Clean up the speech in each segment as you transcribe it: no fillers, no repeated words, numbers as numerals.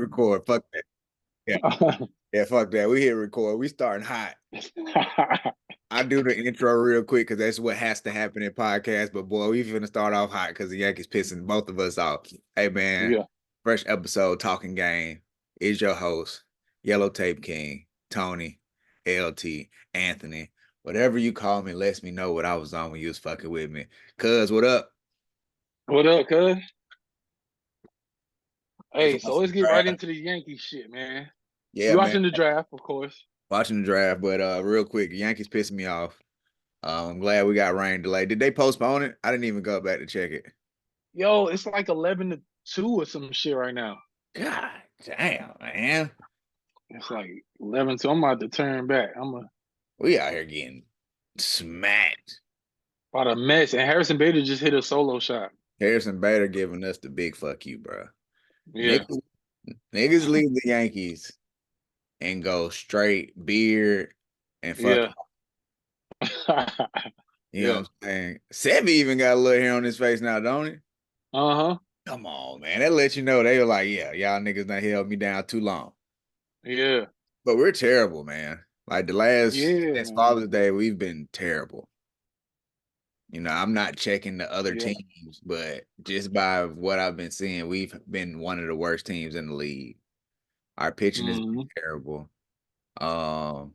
Record. Fuck that. Yeah. Yeah, fuck that. We hit record. We starting hot. I do the intro real quick because that's what has to happen in podcasts. But boy, we finna start off hot because the Yankees pissing both of us off. Hey man, Yeah. fresh episode Talking Game is your host, Yellow Tape King, Tony, LT, Anthony. Whatever you call me lets me know what I was on when you was fucking with me. Cuz, what up? What up, cuz? Just Hey, so watching let's the get right draft. into the Yankees shit, man. Yeah, You man. watching the draft, of course. Watching the draft, but real quick, the Yankees pissing me off. I'm glad we got rain delay. Did they postpone it? I didn't even go back to check it. Yo, it's like 11-2 or some shit right now. God damn, man. It's like 11-2. I'm about to turn back. We out here getting smacked. about a mess. And Harrison Bader just hit a solo shot. Harrison Bader giving us the big fuck you, bro. Yeah. Niggas leave the Yankees and go straight beard and fuck. Yeah. You know Yeah. what I'm saying? Sevy even got a little hair on his face now, don't he? Uh-huh. Come on, man. That lets you know they were like, yeah, y'all niggas done held me down too long. Yeah. But we're terrible, man. Like the last Yeah, since man. Father's Day, we've been terrible. I'm not checking the other Yeah. teams, but just by what I've been seeing, we've been one of the worst teams in the league. Our pitching has been Mm-hmm. terrible. Um,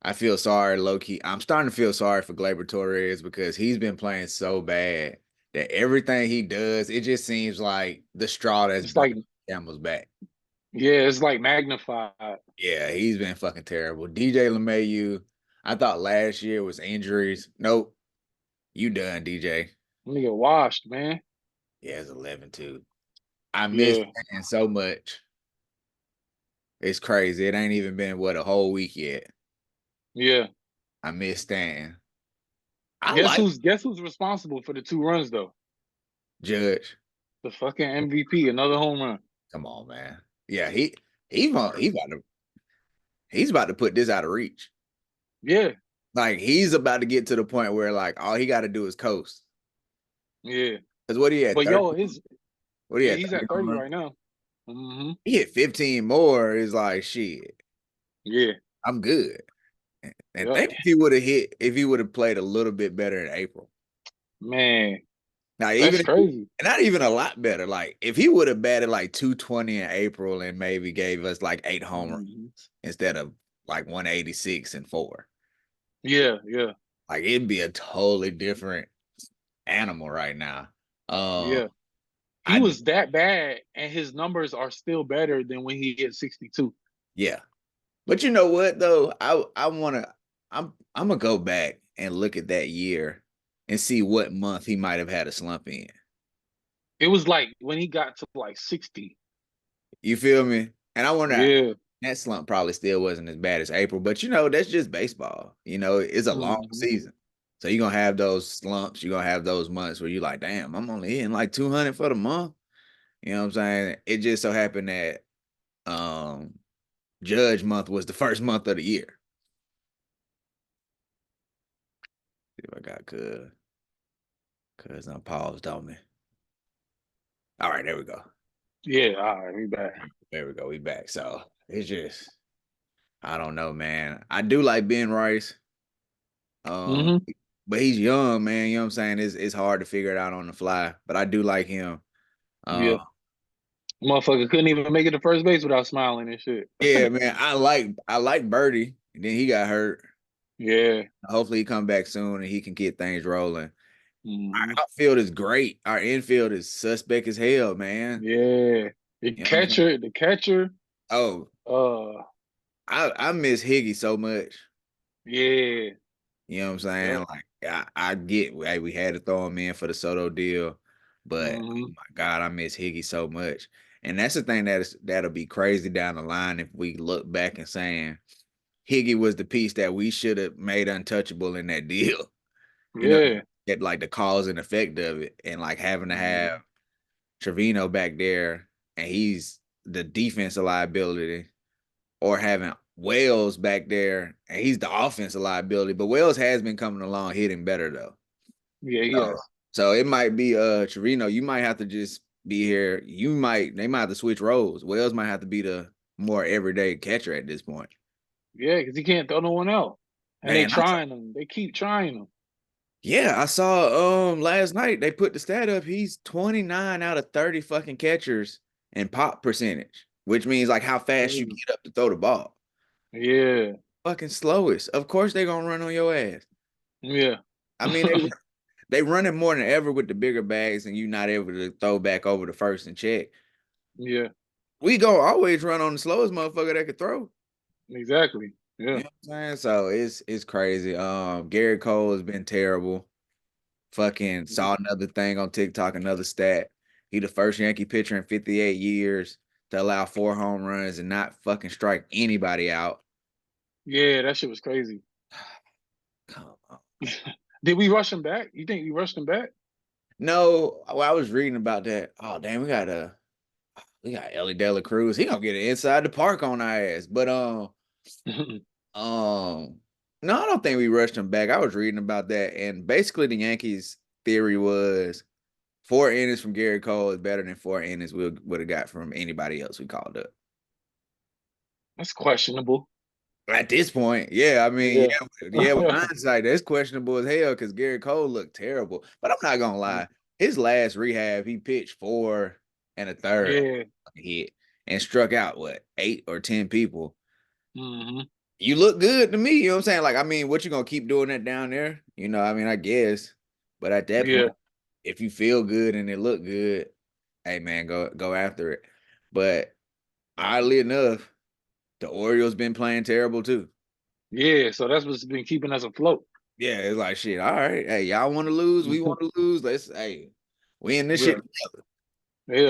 I feel sorry, low key. I'm starting to feel sorry for Gleyber Torres because he's been playing so bad that everything he does, it just seems like the straw that's It's broke like, the camel's back. yeah, it's like magnified. Yeah, he's been fucking terrible. DJ LeMahieu, I thought last year was injuries. Nope, you done, DJ. Nigga washed, man. Yeah, it's 11-2. I miss Yeah. Stan so much. It's crazy. It ain't even been a whole week yet. Yeah. I miss Stan. I Guess like who's responsible for the 2 runs though? Judge. The fucking MVP, another home run. Come on, man. Yeah, he's about to put this out of reach. Yeah, Like he's about to get to the point where like all he got to do is coast. yeah. Cause what he had But 30? yo, his What he yeah, had he's 30 at home 30 runs? right now. Mm-hmm. He hit 15 more. Is like shit. Yeah, I'm good. And yep. think if he would have played a little bit better in April. Man, Now, that's crazy. not even a lot better. Like if he would have batted like 220 in April and maybe gave us like 8 home Hmm. runs instead of like 186 and 4, Yeah, yeah, like it'd be a totally different animal right now. Um, yeah. He I was that bad, and his numbers are still better than when he hit 62. Yeah, but you know what though? I'm gonna go back and look at that year and see what month he might have had a slump in. It was like when he got to like 60. You feel me? And I wonder Yeah. that slump probably still wasn't as bad as April, but that's just baseball. It's a long Hmm. season. So you're gonna have those slumps, you're gonna have those months where you're like, damn, I'm only hitting like 200 for the month. You know what I'm saying? It just so happened that um Judge month was the first month of the year. See if I got good. Cause I'm paused on me. All right, there we go. Yeah. All right, we back. There we go. We back. So it's just I don't know, man. I do like Ben Rice. Um, Hmm. but he's young, man. You know what I'm saying? It's hard to figure it out on the fly. But I do like him. Yeah. Uh, Motherfucker couldn't even make it to first base without smiling and shit. yeah, man. I like Birdie. And then he got hurt. Yeah. Hopefully he come back soon and he can get things rolling. Hmm. Our outfield is great. Our infield is suspect as hell, man. Yeah. The You know what I'm saying? catcher, the catcher, Oh, uh, I miss Higgy so much. yeah. You know what I'm saying? Yep. Like I get, hey, we had to throw him in for the Soto deal, but oh Hmm. my God, I miss Higgy so much. And that's the thing that'll be crazy down the line if we look back and saying Higgy was the piece that we should have made untouchable in that deal. You know, Yeah. get like the cause and effect of it, and like having to have Mhm. Trevino back there, and he's the defensive liability, or having Wells back there, and he's the offensive liability. But Wells has been coming along hitting better though. Yeah, So, yes. so it might be Trevino. You might have to just be here. They might have to switch roles. Wells might have to be the more everyday catcher at this point. Yeah, because he can't throw no one else. And they Man, trying him. They keep trying him. I saw last night they put the stat up. He's 29 out of 30 fucking catchers and pop percentage, which means like how fast you Crazy. get up to throw the ball. Yeah. Fucking slowest. Of course they gonna run on your ass. Yeah. I mean they running more than ever with the bigger bags and you not able to throw back over the first and check. Yeah. We go always run on the slowest motherfucker that could throw. Exactly. You Yeah. know what I'm saying? So it's crazy. Garrett Cole has been terrible. Fucking saw another thing on TikTok, another stat. He the first Yankee pitcher in 58 years to allow 4 home runs and not fucking strike anybody out. Yeah, that shit was crazy. Come on. Did we rush him back? You think we rushed him back? No, I was reading about that. Oh damn, we got Ellie De La Cruz. He gonna get it inside the park on our ass. But um, no, I don't think we rushed him back. I was reading about that, and basically the Yankees' theory was 4 innings from Garrett Cole is better than 4 innings we would have got from anybody else we called up. That's questionable. At this point, yeah, I mean, Yeah. with hindsight, that's questionable as hell because Garrett Cole looked terrible. But I'm not gonna lie, his last rehab, he pitched 4 1/3 Yeah. hit and struck out what 8 or 10 people. Hmm. You look good to me, you know what I'm saying? Like, I mean, what you gonna keep doing that down there? You know, I mean, I guess. But at that Yeah. point, if you feel good and it look good, hey man, go after it. But oddly enough, the Orioles been playing terrible too. Yeah. So that's what's been keeping us afloat. Yeah, it's like shit. All right, hey, y'all want to lose? We want to lose. We in this shit Yeah. together.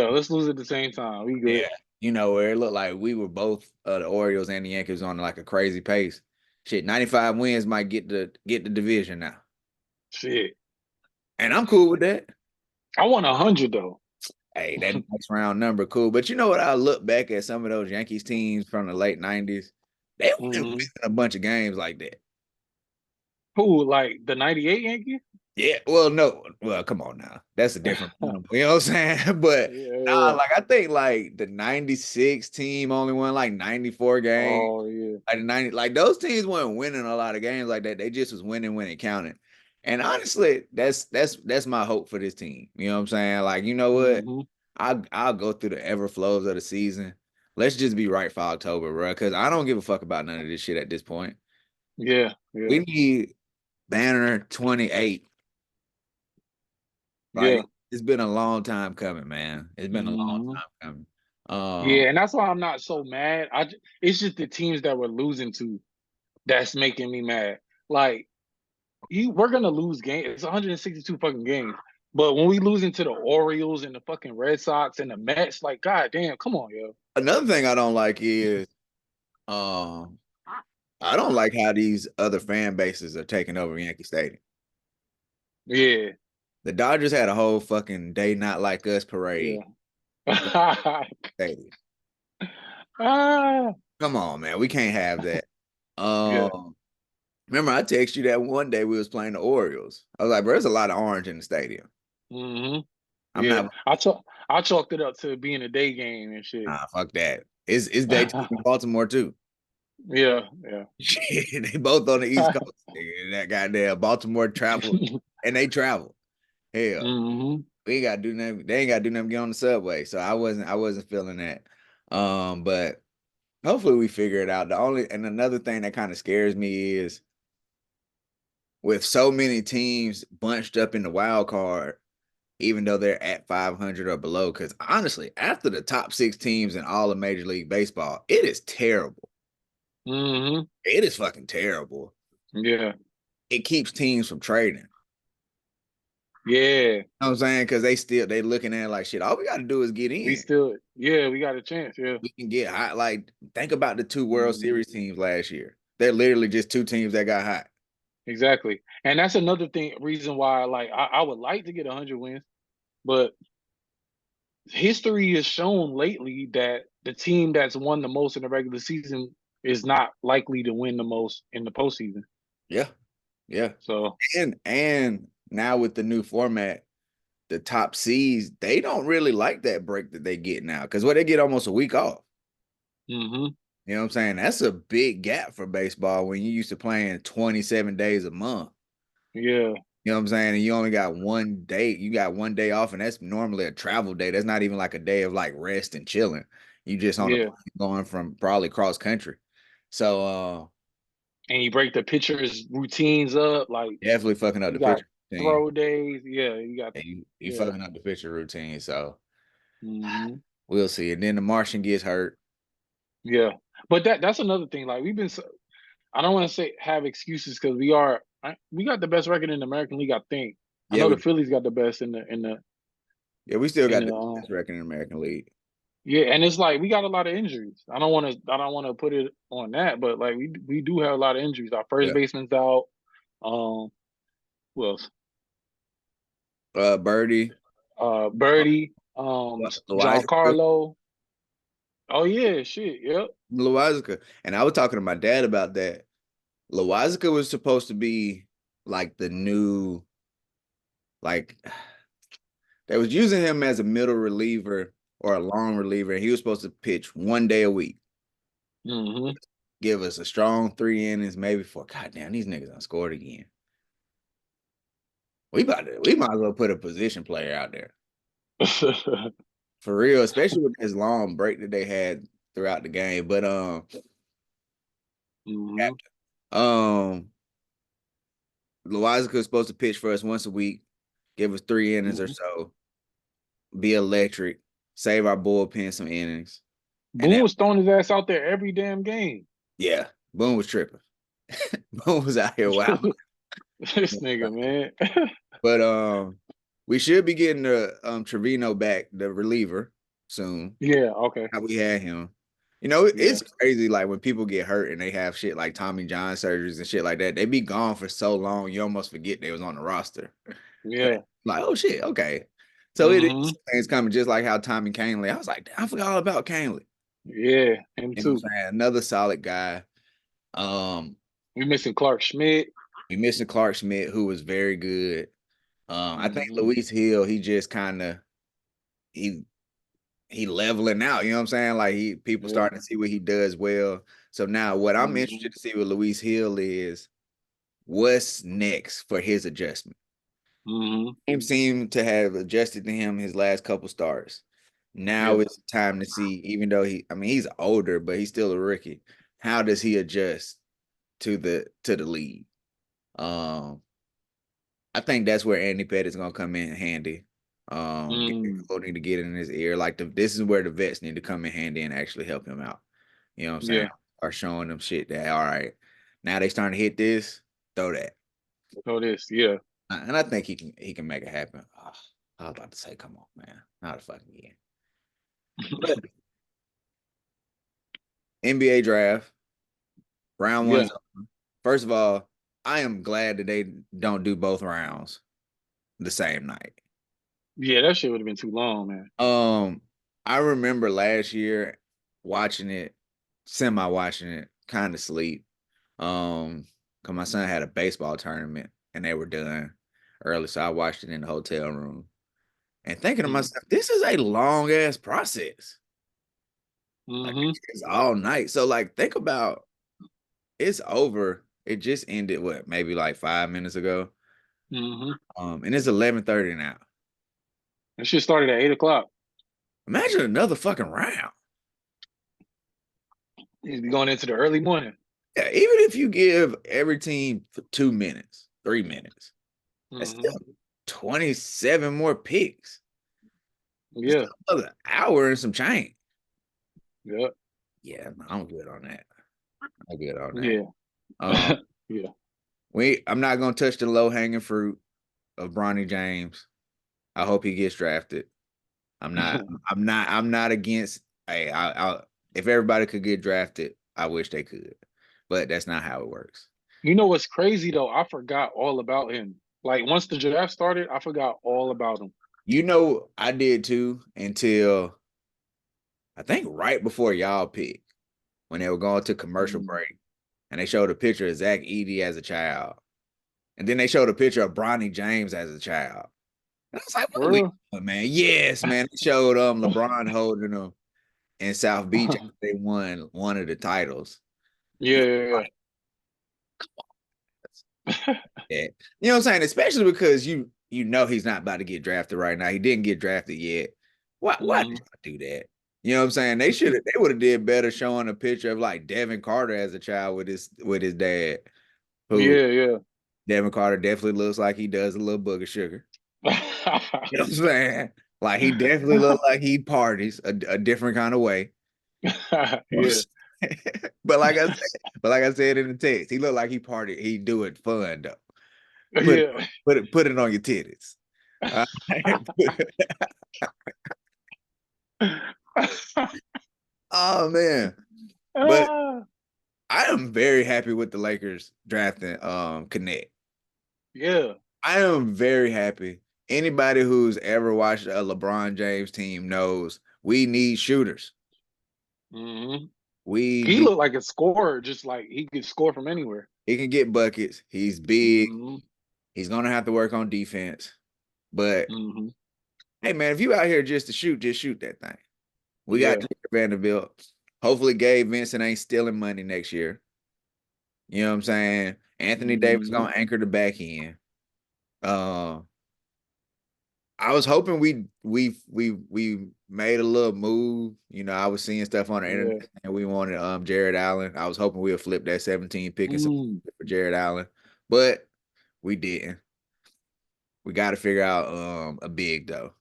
Yeah. Let's lose at the same time. We good. Yeah, you know where it looked like we were both the Orioles and the Yankees on like a crazy pace. Shit, 95 wins might get the division now, Shit. and I'm cool with that. I want 100 though. Hey, that next round number cool. But you know what? I look back at some of those Yankees teams from the late '90s. They were winning Hmm. a bunch of games like that. Who, like the 98 Yankees? Yeah, well, no, well, come on now. That's a different animal, you know what I'm saying? But Yeah. like I think like the 96 team only won like 94 games. Oh yeah. Like the 90, like those teams weren't winning a lot of games like that. They just was winning when it counted. And honestly, that's my hope for this team. You know what I'm saying? Like, you know what? Hmm. I'll go through the ever flows of the season. Let's just be right for October, bro. Because I don't give a fuck about none of this shit at this point. Yeah. We Yeah. need banner 28. Yeah. Like it's been a long time coming, man. It's been a long Hmm. time coming. Yeah, and that's why I'm not so mad. It's just the teams that we're losing to that's making me mad. Like we're gonna lose games. It's 162 fucking games. But when we losing to the Orioles and the fucking Red Sox and the Mets, like, god damn, come on, yo. Another thing I don't like is um I don't like how these other fan bases are taking over Yankee Stadium. Yeah, The Dodgers had a whole fucking "They Not Like Us" parade yeah. in front of the stadium. Ah, Come on, man, we can't have that. yeah. Remember I texted you that one day we was playing the Orioles. I was like, bro, there's a lot of orange in the stadium. Hmm. I'm Yeah. not. I chalked it up to being a day game and shit. Nah, fuck that. It's daytime in Baltimore too. Yeah, yeah. Shit, they both on the East Coast. Nigga. That goddamn Baltimore travel, and they travel. Hell, Hmm. we ain't gotta do nothing. They ain't gotta do nothing. Get on the subway. So I wasn't feeling that. But hopefully we figure it out. And another thing that kind of scares me is with so many teams bunched up in the wild card, even though they're at 500 or below. Because honestly, after the top 6 teams in all of Major League Baseball, it is terrible. Hmm. It is fucking terrible. Yeah. It keeps teams from trading. Yeah. You know what I'm saying? Because they looking at it like shit. All we got to do is get in. We got a chance. Yeah. We can get hot. Like think about the 2 World Hmm. Series teams last year. They're literally just 2 teams that got hot. Exactly. And that's another reason why, like, I would like to get 100 wins, but history has shown lately that the team that's won the most in the regular season is not likely to win the most in the postseason. Yeah, yeah. So, And now with the new format, the top seeds, they don't really like that break that they get now. Because what they get almost a week off. Mm-hmm. You know what I'm saying? That's a big gap for baseball when you used to playing 27 days a month. Yeah. You know what I'm saying? And you only got 1 day. You got 1 day off, and that's normally a travel day. That's not even like a day of like rest and chilling. You just on a Yeah. plane going from probably cross country. So And you break the pitchers' routines up. Like definitely fucking up you the got pitcher routine. throw days. Yeah, you got And you yeah. fucking up the pitcher routine. So Mm-hmm. we'll see. And then the Martian gets hurt. Yeah. But that's another thing. Like I don't want to say have excuses because we got the best record in the American League. I think I Yeah, know the Phillies got the best in the we still in got the the best record in the American League. yeah, and it's like we got a lot of injuries. I don't want to put it on that, but like we do have a lot of injuries. Our first Yeah. baseman's out. Um, who else? Birdie, Birdie. Loizaga, Giancarlo. Oh yeah, shit. Yep. Loizaga. And I was talking to my dad about that. Loizaga was supposed to be like the new, like they was using him as a middle reliever or a long reliever, and he was supposed to pitch 1 day a week. Mm-hmm. Give us a strong 3 innings, maybe four. Goddamn, these niggas done scored again. We might as well put a position player out there. For real, especially with this long break that they had throughout the game. But mm-hmm. um Loizaga is supposed to pitch for us once a week, give us 3 innings or Mm-hmm. so, be electric, save our bullpen some innings. And Boone that, was throwing his ass out there every damn game. yeah, Boone was tripping. Boone was out here wow. This nigga, man. But we should be getting the Trevino back, the reliever, soon. Yeah. Okay. How we had him. You know, Yeah. it's crazy. Like when people get hurt and they have shit like Tommy John surgeries and shit like that, they be gone for so long, you almost forget they was on the roster. Yeah. Like, oh shit, okay. So it Mm-hmm. is things coming just like how Tommy Canley. I was like, I forgot all about Canley. Yeah. Him You know what too. I'm saying? Another solid guy. Um, We missing Clark Schmidt. we missing Clark Schmidt, who was very good. I think Mm-hmm. Luis Hill, he just kind of he he leveling out. You know what I'm saying? Like people Yeah. starting to see what he does well. So now what I'm Mm-hmm. interested to see with Luis Hill is what's next for his adjustment. Mm-hmm. Team seemed to have adjusted to him his last couple starts. Yeah. Now it's time to see, even though he's older, but he's still a rookie. How does he adjust to the league? Um, I think that's where Andy Pettit's gonna come in handy. Mm. People need to get in his ear. Like this is where the vets need to come in handy and actually help him out. You know what I'm saying? Yeah. Or showing them shit that all right, now they starting to hit this, throw that. So this. Yeah. And I think he can make it happen. Oh, I was about to say, come on, man, not a fucking again. But NBA draft round Yeah. one's over. First of all, I am glad that they don't do both rounds the same night. Yeah. That shit would have been too long, man. I remember last year watching it, semi watching it, kind of sleep. Cause my son had a baseball tournament and they were done early, so I watched it in the hotel room and thinking to myself, this is a long ass process. Like Mm-hmm. it's all night. So like think about it's over. It just ended what, maybe like 5 minutes ago. Mm-hmm. And it's 11:30 now. That shit started at 8 o'clock. Imagine another fucking round. He's going into the early morning. Yeah, even if you give every team 2 minutes, 3 minutes, that's Mm-hmm. still 27 more picks. It's Yeah. still another hour and some change. Yeah. Yeah, I'm good on that. I'm good on that. Yeah. Um, Yeah. I'm not gonna touch the low hanging fruit of Bronny James. I hope he gets drafted. I'm not. I'm not against. Hey, if everybody could get drafted, I wish they could, but that's not how it works. You know what's crazy though? I forgot all about him. Like once the draft started, I forgot all about him. You know, I did too until I think right before y'all picked when they were going to commercial Mm. break, and they showed a picture of Zach Edey as a child, and then they showed a picture of Bronny James as a child. And I was like, what are we doing, man? Yes, man. They showed LeBron holding them in South Beach after they won one of the titles. Yeah. Yeah. You know what I'm saying? Especially because you know he's not about to get drafted right now. He didn't get drafted yet. Why did y'all do that? You know what I'm saying? They would have did better showing a picture of like Devin Carter as a child with his dad. Who Yeah. Devin Carter definitely looks like he does a little booger sugar. You know what I'm saying? Like he definitely looks like he parties a different kind of way. Yeah. But like I said in the text, he looked like he partied. He do it fun though. Yeah. Put it on your titties. Oh man. But I am very happy with the Lakers drafting Connect. Yeah. I am very happy. Anybody who's ever watched a LeBron James team knows we need shooters. Mm-hmm. We He need looked like a scorer, just like he could score from anywhere. he can get buckets. He's big. Mm-hmm. He's gonna have to work on defense. But Mm-hmm. hey man, if you out here just to shoot, just shoot that thing. We got Yeah. Jared Vanderbilt. Hopefully Gabe Vincent ain't stealing money next year. You know what I'm saying? Anthony Davis Mm-hmm. gonna anchor the back end. I was hoping we made a little move. You know, I was seeing stuff on the Yeah. internet and we wanted Jared Allen. I was hoping we'd flip that 17 pick and some for Jared Allen, but we didn't. We got to figure out a big though.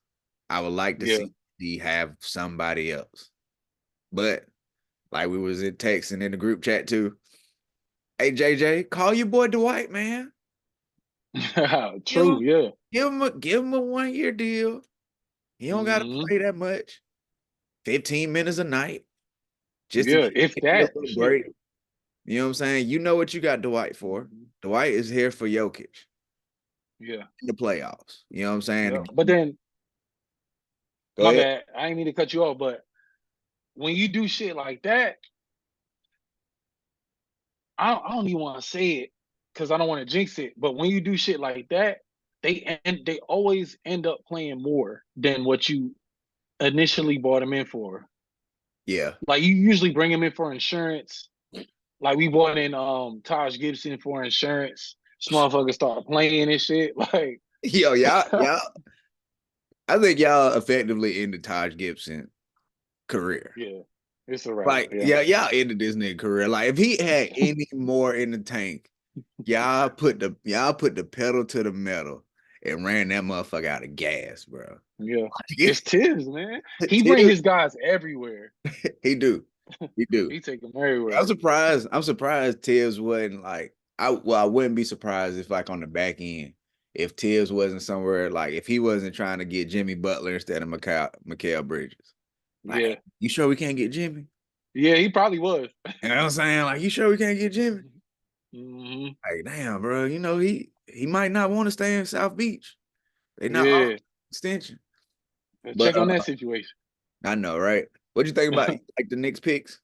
I would like to Yeah. see have somebody else, but like we was in text and in the group chat too. Hey JJ, call your boy Dwight, man. True. Yeah. Give him a 1 year deal. He don't got to Mm-hmm. play that much. 15 minutes a night. Just to Yeah. If give you a that little shit. break. You know what I'm saying? You know what you got Dwight for. Dwight is here for Jokic Yeah. in the playoffs. You know what I'm saying? Yeah. But then, Go my ahead. bad. I ain't mean to cut you off, but when you do shit like that, I don't even want to say it because I don't want to jinx it. But when you do shit like that, they always end up playing more than what you initially bought them in for. Yeah. Like you usually bring them in for insurance. Like we bought in Taj Gibson for insurance. This motherfucker start playing and shit. Like Yo, y'all. I think y'all effectively ended Taj Gibson career. yeah, it's a wrap. Like, Yeah. yeah, y'all ended this nigga career. Like, if he had any more in the tank, y'all put the pedal to the metal and ran that motherfucker out of gas, bro. Yeah. It's Tibbs, man. He bring Tibbs, his guys everywhere. he do. He do. He take them everywhere. I'm surprised Tibbs wasn't like I wouldn't be surprised if like on the back end, if Tibbs wasn't somewhere like if he wasn't trying to get Jimmy Butler instead of Mikal Bridges. Like, Yeah. you sure we can't get Jimmy? Yeah, he probably was. You know what I'm saying? Like, you sure we can't get Jimmy? Mm-hmm. Like, damn, bro, you know, he might not want to stay in South Beach. They not Yeah. extension. But Check on that situation. I know, right? What'd you think about like the Knicks picks?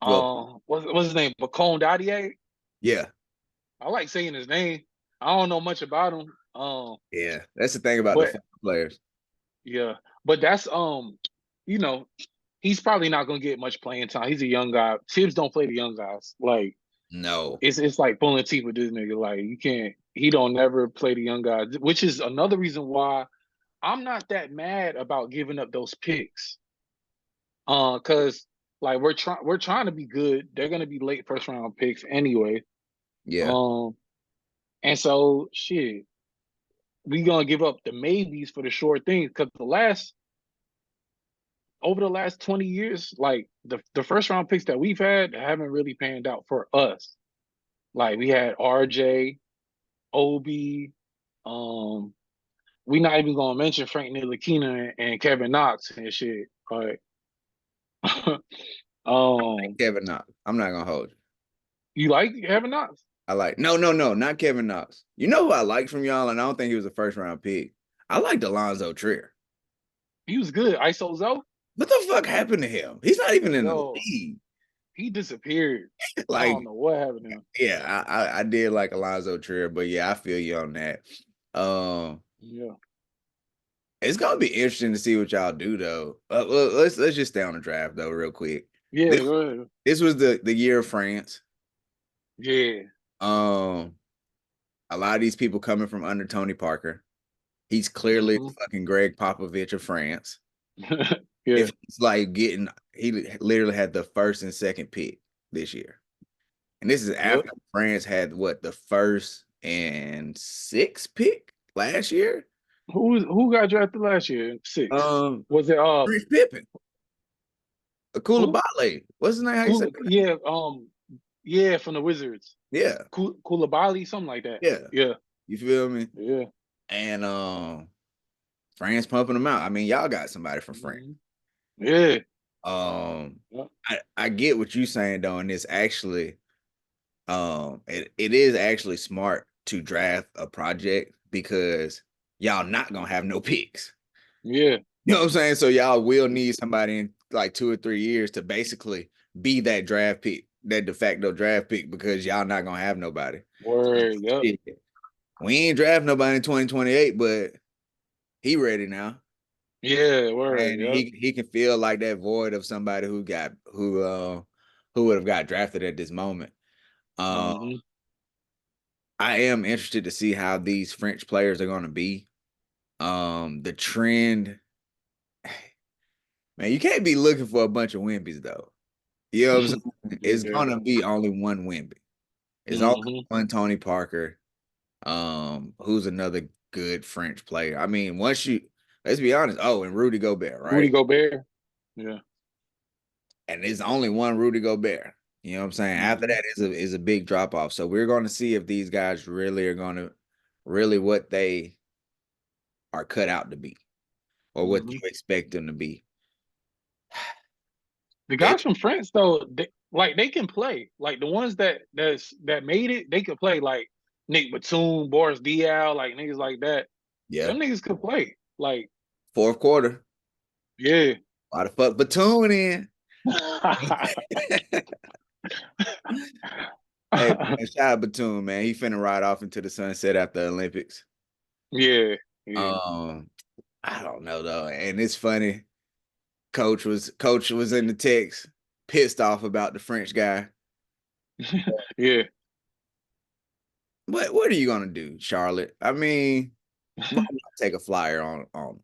Well, What's his name? Bacone Dadier? yeah. I like saying his name. I don't know much about him. Yeah. That's the thing about the But former players. yeah, but that's you know, he's probably not gonna get much playing time. He's a young guy. Tibbs don't play the young guys. Like No. it's like pulling teeth with this nigga. Like you can't. He don't never play the young guys, which is another reason why I'm not that mad about giving up those picks. Cause like we're trying to be good. They're gonna be late first round picks anyway. Yeah. Um, and so shit, we gonna give up the maybes for the short things. Cause over the last 20 years, like the first round picks that we've had haven't really panned out for us. Like we had RJ, Obi, we not even gonna mention Frank Ntilikina and Kevin Knox and shit. Like Kevin Knox. I'm not gonna hold you. you like Kevin Knox? I like no, not Kevin Knox. You know who I liked from y'all, and I don't think he was a first round pick. I liked Alonzo Trier. He was good. ISO Zoe? What the fuck happened to him? He's not even in the Yo, league. he disappeared. I Like, don't know what happened to him. yeah, I did like Alonzo Trier, but yeah, I feel you on that. Yeah. It's gonna be interesting to see what y'all do though. Let's just stay on the draft though, real quick. Yeah, This go ahead. this was the year of France. Yeah. Um, a lot of these people coming from under Tony Parker. He's clearly Mm-hmm. fucking Greg Popovich of France. Yeah. It's like he literally had the first and second pick this year. And this is Yep. after France had what, the first and sixth pick last year? Who got drafted last year? 6. Um, Was it Chris Pippen, who? Koulibaly. What's his name? How you say that? Yeah, yeah, from the Wizards. Yeah, Koulibaly, something like that. yeah. Yeah. You feel me? Yeah. And France pumping them out. I mean, y'all got somebody from France. Mhm. Yeah. Yep. I get what you're saying though, and it's actually it is actually smart to draft a project because y'all not gonna have no picks. Yeah. You know what I'm saying? So y'all will need somebody in like 2 or 3 years to basically be that draft pick, that de facto draft pick, because y'all not gonna have nobody. Word. Yep. We ain't draft nobody in 2028, but he ready now. Yeah. Word. And Yep. he can feel like that void of somebody who would have got drafted at this moment. Uh, Mm-hmm. I am interested to see how these French players are going to be. The trend, man, you can't be looking for a bunch of Wimbies though. You know what I'm saying? It's Yeah. gonna be only one Wimby. It's only Mm-hmm. one Tony Parker. Who's another good French player? I mean, let's be honest. Oh, and Rudy Gobert, Rudy right? Gobert. Yeah. And there's only one Rudy Gobert. You know what I'm saying? After Mm-hmm. that is a big drop off. So we're going to see if these guys really are going to really what they are cut out to be, or what Mm-hmm. you expect them to be. The They, guys from France though, they can play. Like the ones that made it, they could play. Like Nick Batum, Boris Diaw, like niggas like that. yeah, Them niggas could play. Like, fourth quarter. yeah. Why the fuck Batum in? Hey man, shout out Batum, man. He finna ride off into the sunset after the Olympics. Yeah. Yeah. Um, I don't know though, and it's funny. Coach was in the text, pissed off about the French guy. Yeah. What are you gonna do, Charlotte? I mean, why not take a flyer on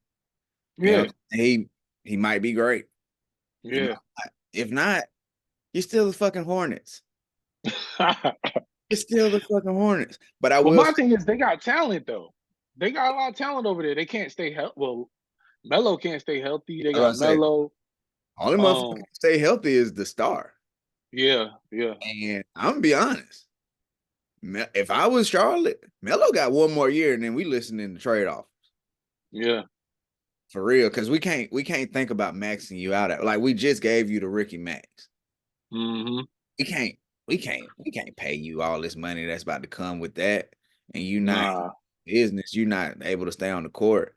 you know, Yeah. he might be great. He might Yeah. not. If not, you're still the fucking Hornets. You're still the fucking Hornets. But I But will my say, thing is, they got talent though. They got a lot of talent over there. They can't stay healthy. Well, Melo can't stay healthy. They I was got gonna say, Melo. only motherfucker Um. can stay healthy is the star. Yeah. Yeah. And I'm gonna be honest. If I was Charlotte, Melo got one more year, and then we listening to trade off Yeah. for real. Because we can't think about maxing you out at, like, we just gave you the Ricky Max. Mm-hmm. We can't we can't pay you all this money that's about to come with that, and you not Nah. business, you're not able to stay on the court.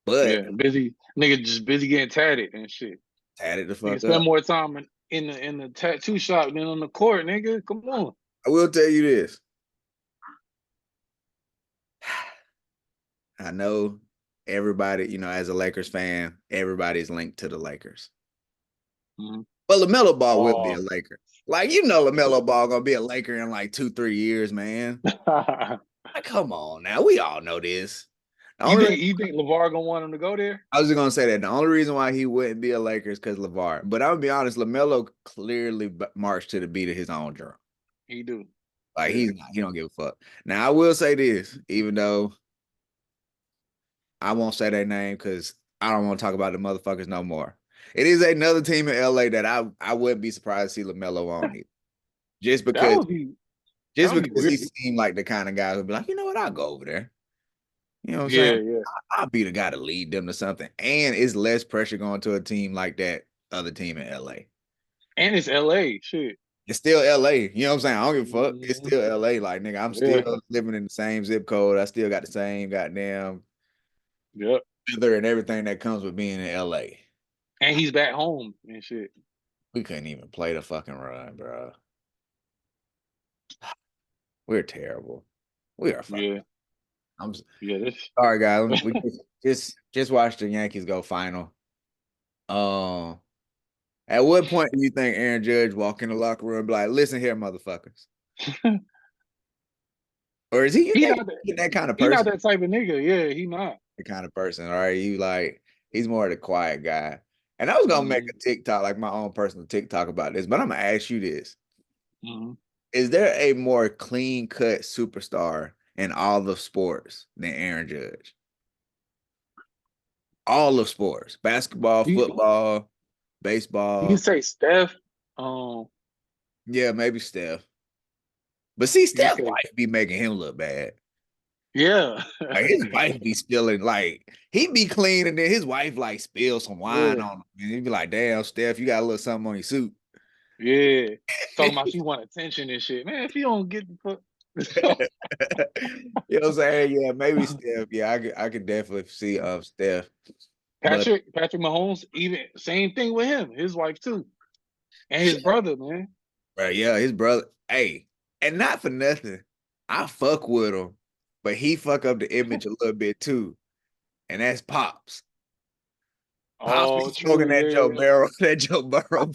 But Yeah. Busy nigga, just busy getting tatted and shit. tatted the Nigga fuck spend up. more time in the tattoo shop than on the court, nigga. Come on. I will tell you this. I know everybody, as a Lakers fan, everybody's linked to the Lakers. Mm-hmm. But LaMelo Ball will be Oh. a Laker. Like, LaMelo Ball gonna be a Laker in like 2-3 years, man. Like, come on now. We all know this. The You only think reason, you think LeVar gonna want him to go there? I was just gonna say that the only reason why he wouldn't be a Laker is because LeVar. But I'm gonna be honest, LaMelo clearly marched to the beat of his own drum. He do. Like, Yeah. he don't give a fuck. Now I will say this, even though I won't say their name because I don't want to talk about the motherfuckers no more. It is another team in LA that I wouldn't be surprised to see LaMelo on it. Just That because would be that just would be because he weird. seemed like the kind of guy who'd be like, you know what, I'll go over there. You know what I'm saying? Yeah, yeah. I'll be the guy to lead them to something. And it's less pressure going to a team like that other team in LA. And it's LA. Shit. It's still LA. You know what I'm saying? I don't give a fuck. It's Mhm. still LA. Like, nigga, I'm Yeah. still living in the same zip code. I still got the same goddamn Yep. weather and everything that comes with being in LA. And he's back home and shit. We couldn't even play the fucking run, bro. We're terrible. We are fucking. Yeah. I'm Yeah, sorry, guys. We just watched the Yankees go final. Um, at what point do you think Aaron Judge walk in the locker room and be like, "Listen here, motherfuckers," or is he he that, not that that kind of he not person? that type of nigga. Yeah, he not. The kind of person, all right? You like he's more of the quiet guy. And I was gonna make Mm-hmm. a TikTok, like my own personal TikTok about this, but I'm gonna ask you this. Mm-hmm. Is there a more clean cut superstar in all of sports than Aaron Judge? All of sports. Basketball, You football, you can baseball. say Steph. Um, Yeah, maybe Steph. But see, you can Steph's say wife be making him look bad. yeah, Like his wife be spilling, like he be clean, and then his wife like spill some wine yeah, on him, and he be like, "Damn, Steph, you got a little something on your suit." yeah. Talking about she want attention and shit. Man, if you don't get the fuck. You know what I'm saying? Yeah, maybe Steph. Yeah, I could definitely see Steph. But Patrick Mahomes, even same thing with him, his wife too, and his shit, brother, man. bro, yeah, his brother. Hey, and not for nothing, I fuck with him, but he fuck up the image a little bit too, and that's Pops. Pops be Oh, smoking true, that Joe yeah. Barrow, that Joe Burrow.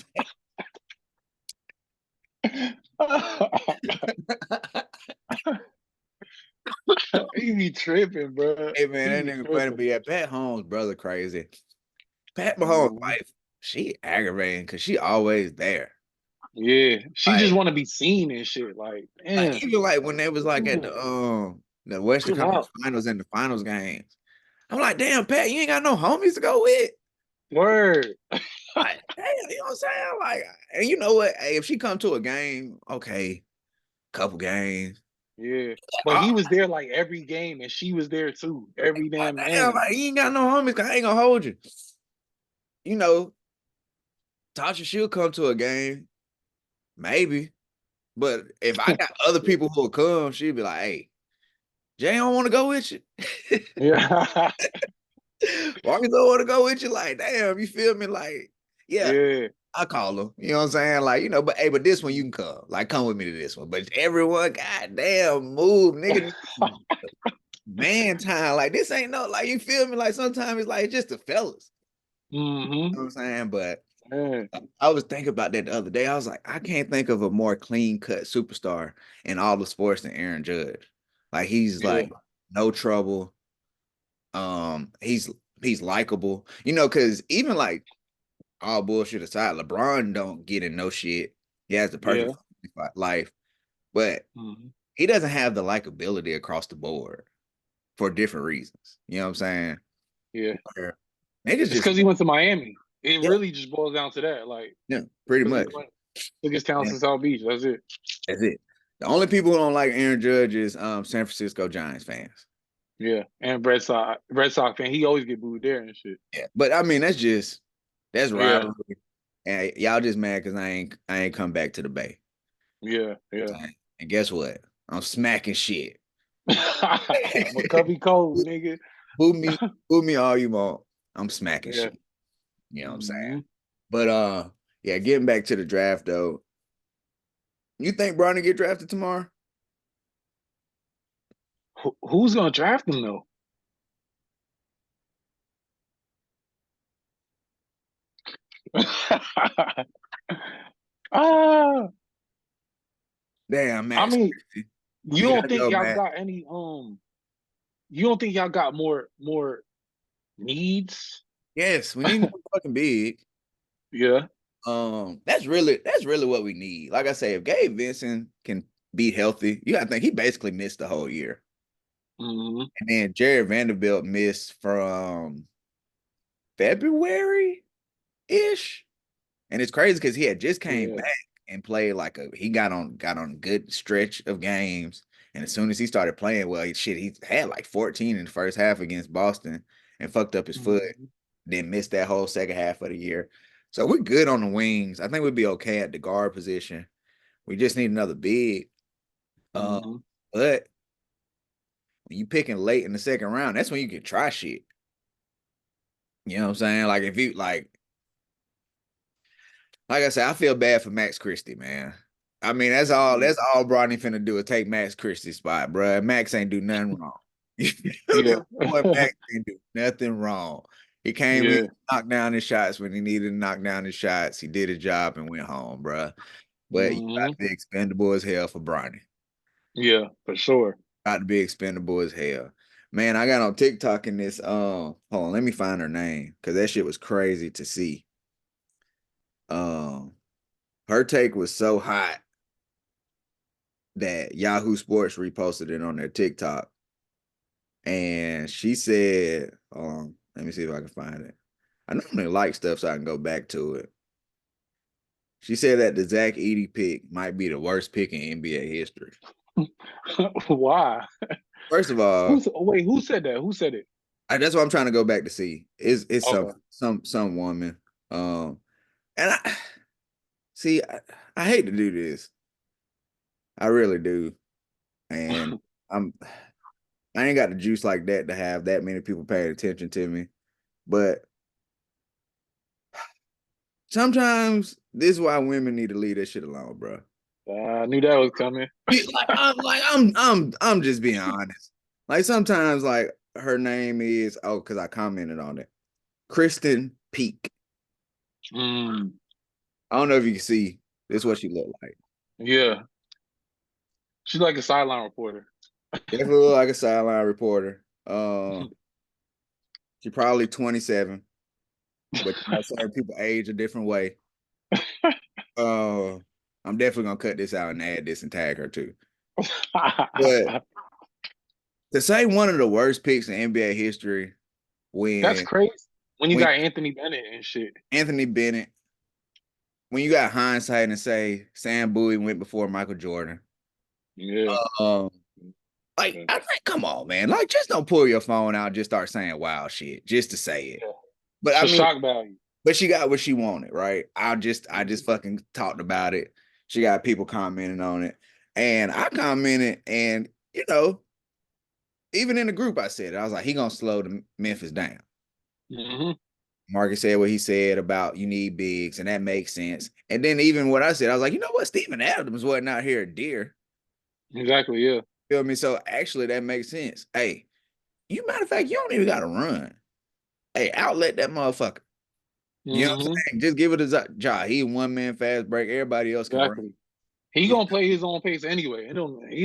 He be tripping, bro. Hey He man, be that nigga funny, tripping. but yeah, Pat Mahomes' brother crazy. Pat Mahomes' Mhm. wife, she aggravating because she always there. Yeah, she just Like, want to be seen and shit. Like, like man, even like when they was like at the Western chill Conference out. Finals and the finals games. I'm like, damn, Pat, you ain't got no homies to go with. Word. Like, damn, you know what I'm saying? Like, and you know what? Hey, if she come to a game, okay, couple games. Yeah, but I, he was there like every game, and she was there too, every like, damn damn, game. like, you ain't got no homies, 'cause I ain't gonna hold you. You know, Tasha, she'll come to a game, maybe. But if I got other people who will come, she'll be like, hey, Jay don't want to go with you. Yeah, Marcus don't want to go with you. Like, damn, you feel me? Like, yeah, yeah. I call him. You know what I'm saying? Like, but hey, but this one you can come. Like, come with me to this one. But everyone, goddamn, move, nigga. Man time. Like, this ain't no, like, you feel me? Like, sometimes it's like just the fellas. Mm-hmm. You know what I'm saying? But Yeah, I was thinking about that the other day. I was like, I can't think of a more clean cut superstar in all the sports than Aaron Judge. Like, he's yeah, like no trouble. He's likable. Because even like all bullshit aside, LeBron don't get in no shit. He has the yeah. perfect life, but Mm-hmm. he doesn't have the likability across the board for different reasons. You know what I'm saying? Yeah. Where niggas It's just because he went to Miami. It yeah, really just boils down to that. Like, yeah, pretty because he much. went took his talents Yeah, to South Beach. That's it. that's it. The only people who don't like Aaron Judge is San Francisco Giants fans. Yeah, and Red Sox fan, he always get booed there and shit. Yeah, but I mean that's Yeah, rivalry, and y'all just mad because I ain't come back to the Bay. yeah, yeah. And guess what? I'm smacking shit. McCovey Cole, nigga. Boo me, boo me all you want. I'm smacking Yeah. shit. You know what I'm saying? Hmm. But yeah, getting back to the draft though. You think Bronny get drafted tomorrow? Who's gonna draft him though? Ah, Damn, I Max mean, Christie. you You don't gotta think go, y'all Matt. got any you don't think y'all got more needs? Yes, we need more fucking big. Yeah. That's really what we need. Like I say, if Gabe Vincent can be healthy, you gotta think he basically missed the whole year. Hmm. And then Jared Vanderbilt missed from February ish. And it's crazy because he had just came Yeah. back and played like he got on a good stretch of games. And as soon as he started playing, well, he had like 14 in the first half against Boston and fucked up his foot, Hmm. then missed that whole second half of the year. So we're good on the wings. I think we'd be okay at the guard position. We just need another big. Uh, Hmm. but when you picking late in the second round, that's when you can try shit. You know what I'm saying? Like if you like I said, I feel bad for Max Christie, man. I mean, that's all Bronny finna do is take Max Christie's spot, bro. Max ain't do nothing wrong. Yeah. Boy, Max didn't do nothing wrong. He came in, Yeah. knocked down his shots when he needed to knock down his shots. He did a job and went home, bro. But you got to Hmm. be expendable as hell for Bronny. Yeah, for sure. Got to be expendable as hell. Man, I got on TikTok in this hold on, let me find her name because that shit was crazy to see. Um her take was so hot that Yahoo Sports reposted it on their TikTok. And she said, let me see if I can find it. I normally like stuff so I can go back to it. She said that the Zach Edey pick might be the worst pick in NBA history. Why? First of all, Wait, who said that? Who said it? that's what I'm trying to go back to see. It's Okay. some woman. And I see I hate to do this. I really do. And I'm I ain't got the juice like that to have that many people paying attention to me. But sometimes this is why women need to leave that shit alone, bro. I knew that was coming. I'm just being honest. Like sometimes like her name is because I commented on it. Kristen Peak. Mm, I don't know if you can see this is what she looked like. yeah. She's like a sideline reporter. Definitely look like a sideline reporter. She probably 27, but you know, certain people age a different way. Uh, I'm definitely gonna cut this out and add this and tag her too. But to say one of the worst picks in NBA history That's when crazy. When you when got Anthony Bennett and shit. Anthony Bennett, when you got hindsight and say Sam Bowie went before Michael Jordan. Yeah. Um, like Yeah. I think, come on, man. Like, just don't pull your phone out and just start saying wild shit just to say it. Yeah. But I For mean, shock value. but she got what she wanted, right? I just Mhm. fucking talked about it. She got people commenting on it. And I commented, and you know, even in the group, I said it. I was like, he gonna slow the Memphis down. Mhm. Marcus said what he said about you need bigs, and that makes sense. And then even what I said, I was like, you know what? Steven Adams wasn't out here a deer. Exactly. Yeah. Feel me? So actually, that makes sense. Hey, you matter of fact, you don't even got to run. Hey, outlet that motherfucker. You know what I'm Mhm. saying? Just give it a job. He one man fast break. Everybody else can run. Exactly. He Yeah, gonna play his own pace anyway. He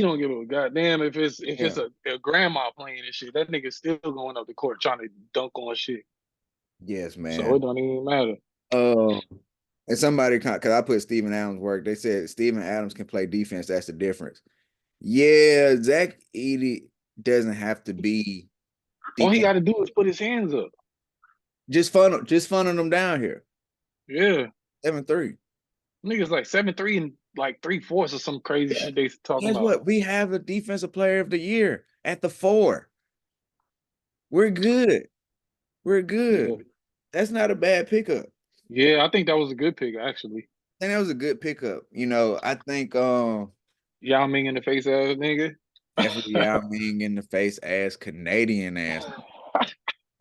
don't give a goddamn if it's yeah, a grandma playing and shit. That nigga still going up the court trying to dunk on shit. yes, So man. it don't even matter. Um, and somebody because I put Steven Adams work. They said Steven Adams can play defense. That's the difference. Yeah, Zach Edey doesn't have to be All he defense. got to do is put his hands up. Just funnel them down here. Yeah, 7-3. niggas like 7'3" and like 3/4 or some crazy Yeah. shit they talking Guess about. what? We have a defensive player of the year at the 4. We're good. We're Yeah, good. That's not a bad pickup. yeah, I think that was a good pick actually. And that was a good pickup. You know, I think Yao Ming in the face ass nigga. definitely Yao Ming in the face ass Canadian ass.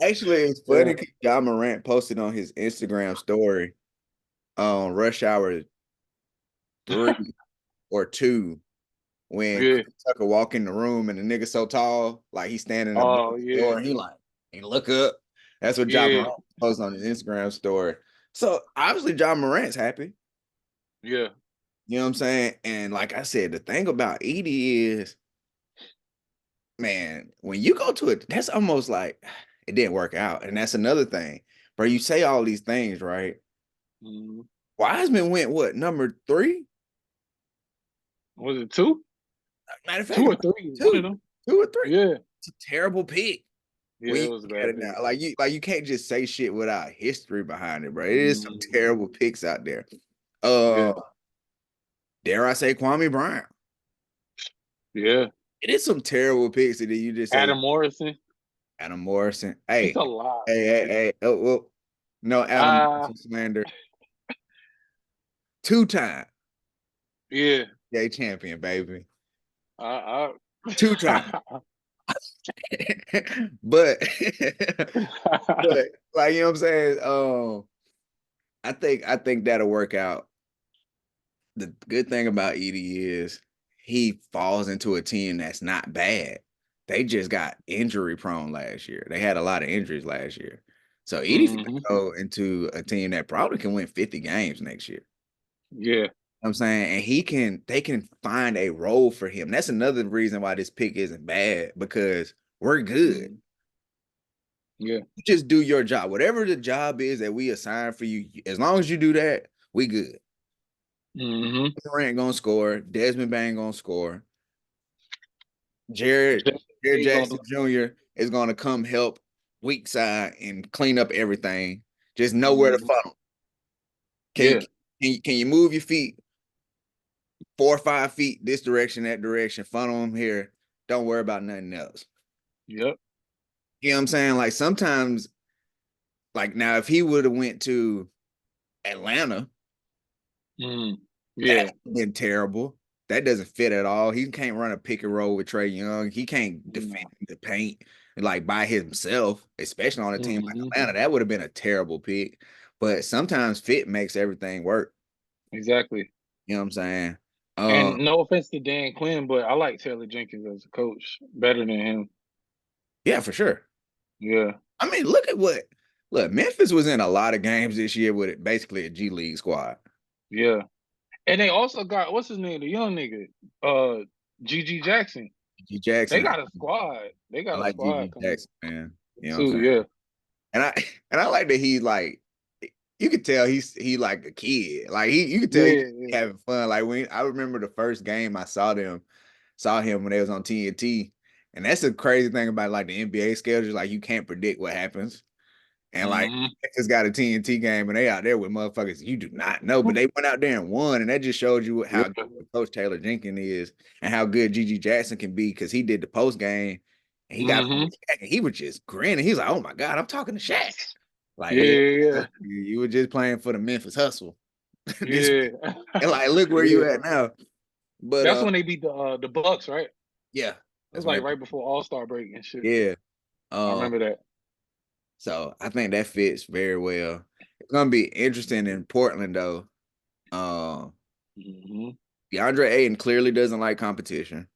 Actually, it's funny Yeah. because John Morant posted on his Instagram story on Rush Hour 3 or 2 when Yeah. Chris Tucker walk in the room and the nigga so tall, like he's standing above Oh the door yeah. and he look up. That's what John Yeah. Morant posted on his Instagram story. So obviously John Morant's happy. Yeah. You know what I'm saying? And like I said, the thing about Edie is, man, when you go to it, that's almost like it didn't work out. And that's another thing. Bro, you say all these things, right? Mhm. Wiseman went what, number 3? Was it two? Matter of Two fact, or three? One of two, them. 2 or 3. Yeah. It's a terrible pick. Yeah, When it you was a look at bad it pick. now, like you can't just say shit without history behind it, bro. It is some Mhm. terrible picks out there. Yeah. Uh, dare I say Kwame Brown? Yeah. It is some terrible picks, and then you just say Adam Morrison. Adam Morrison. It's Hey, a lot, hey, hey, man. hey. Oh, well, no Adam Uh Morrison slander. 2-time yeah. gay champion, baby. I 2-time. but but like you know what I'm saying? I think that'll work out. The good thing about Edie is he falls into a team that's not bad. they just got injury prone last year. They had a lot of injuries last year. So Edie can go into a team that probably can win 50 games next year. Yeah. You know what I'm saying, and they can find a role for him. That's another reason why this pick isn't bad, because we're good. Yeah. You just do your job. Whatever the job is that we assign for you, as long as you do that, we good. Durant gonna score. Desmond Bain gonna score. Jared Jackson Jr. is gonna come help weak side and clean up everything. Just know where to funnel. Can you move your feet 4 or 5 feet this direction, that direction, funnel them here. Don't worry about nothing else. Yep. You know what I'm saying? Like sometimes, like now, if he would have went to Atlanta, that would have been terrible. That doesn't fit at all. He can't run a pick and roll with Trae Young. He can't defend the paint like by himself, especially on a team like Atlanta. That would have been a terrible pick. But sometimes fit makes everything work. Exactly. You know what I'm saying? And no offense to Dan Quinn, but I like Taylor Jenkins as a coach better than him. Yeah, for sure. Yeah. I mean, look, Memphis was in a lot of games this year with basically a G League squad. Yeah. And they also got, what's his name, the young nigga, GG Jackson. G Jackson. They got a squad. They got a squad GG Jackson, man. You know too, what I'm saying? Yeah. And I like that he like, you could tell he like a kid. Like you could tell he's having fun. Like when I remember the first game I saw him when they was on TNT. And that's the crazy thing about like the NBA schedule. Like you can't predict what happens. And like it's got a TNT game and they out there with motherfuckers you do not know, but they went out there and won. And that just showed you how good Coach Taylor Jenkins is and how good GG Jackson can be, because he did the post game and he got and he was just grinning. He's like, oh my God, I'm talking to Shaq. Like, yeah, you were just playing for the Memphis Hustle. And like, look where you at now. But that's when they beat the Bucks, right? Yeah. It was like right before All-Star break and shit. Yeah. I remember that. So I think that fits very well. It's gonna be interesting in Portland though. DeAndre Ayton clearly doesn't like competition.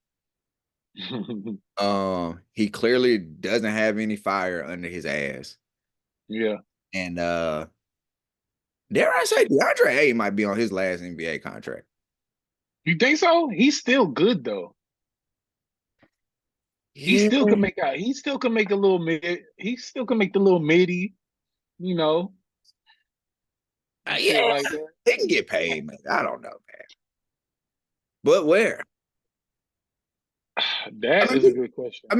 He clearly doesn't have any fire under his ass. Yeah. And dare I say DeAndre Ayton might be on his last NBA contract. You think so? He's still good though. He still can make out. He still can make a little mid. He still can make the little midi, you know. Yeah, like that. They can get paid, man. I don't know, man. But where? That is a good question. I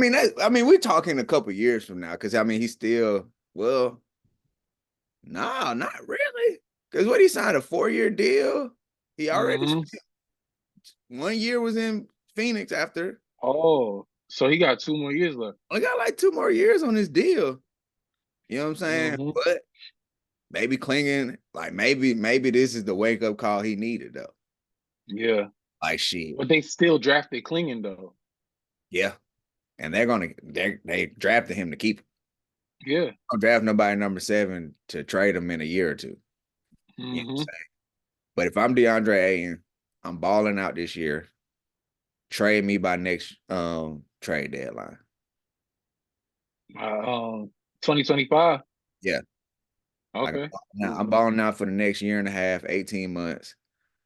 mean, we're talking a couple years from now, because I mean, he's still no, not really. Because what he signed a 4-year deal. He already 1 year was in Phoenix after. Oh, so he got 2 more years left. I got like 2 more years on his deal. You know what I'm saying? But maybe clinging, like maybe this is the wake up call he needed though. Yeah. Like shit. But they still drafted Klingon though. Yeah. And they drafted him to keep him. Yeah. Don't draft nobody number 7 to trade him in a year or two. You know what I'm saying? But if I'm DeAndre Ayton, I'm balling out this year. Trade me by next trade deadline. 2025. Yeah. Okay. I'm balling out for the next year and a half, 18 months.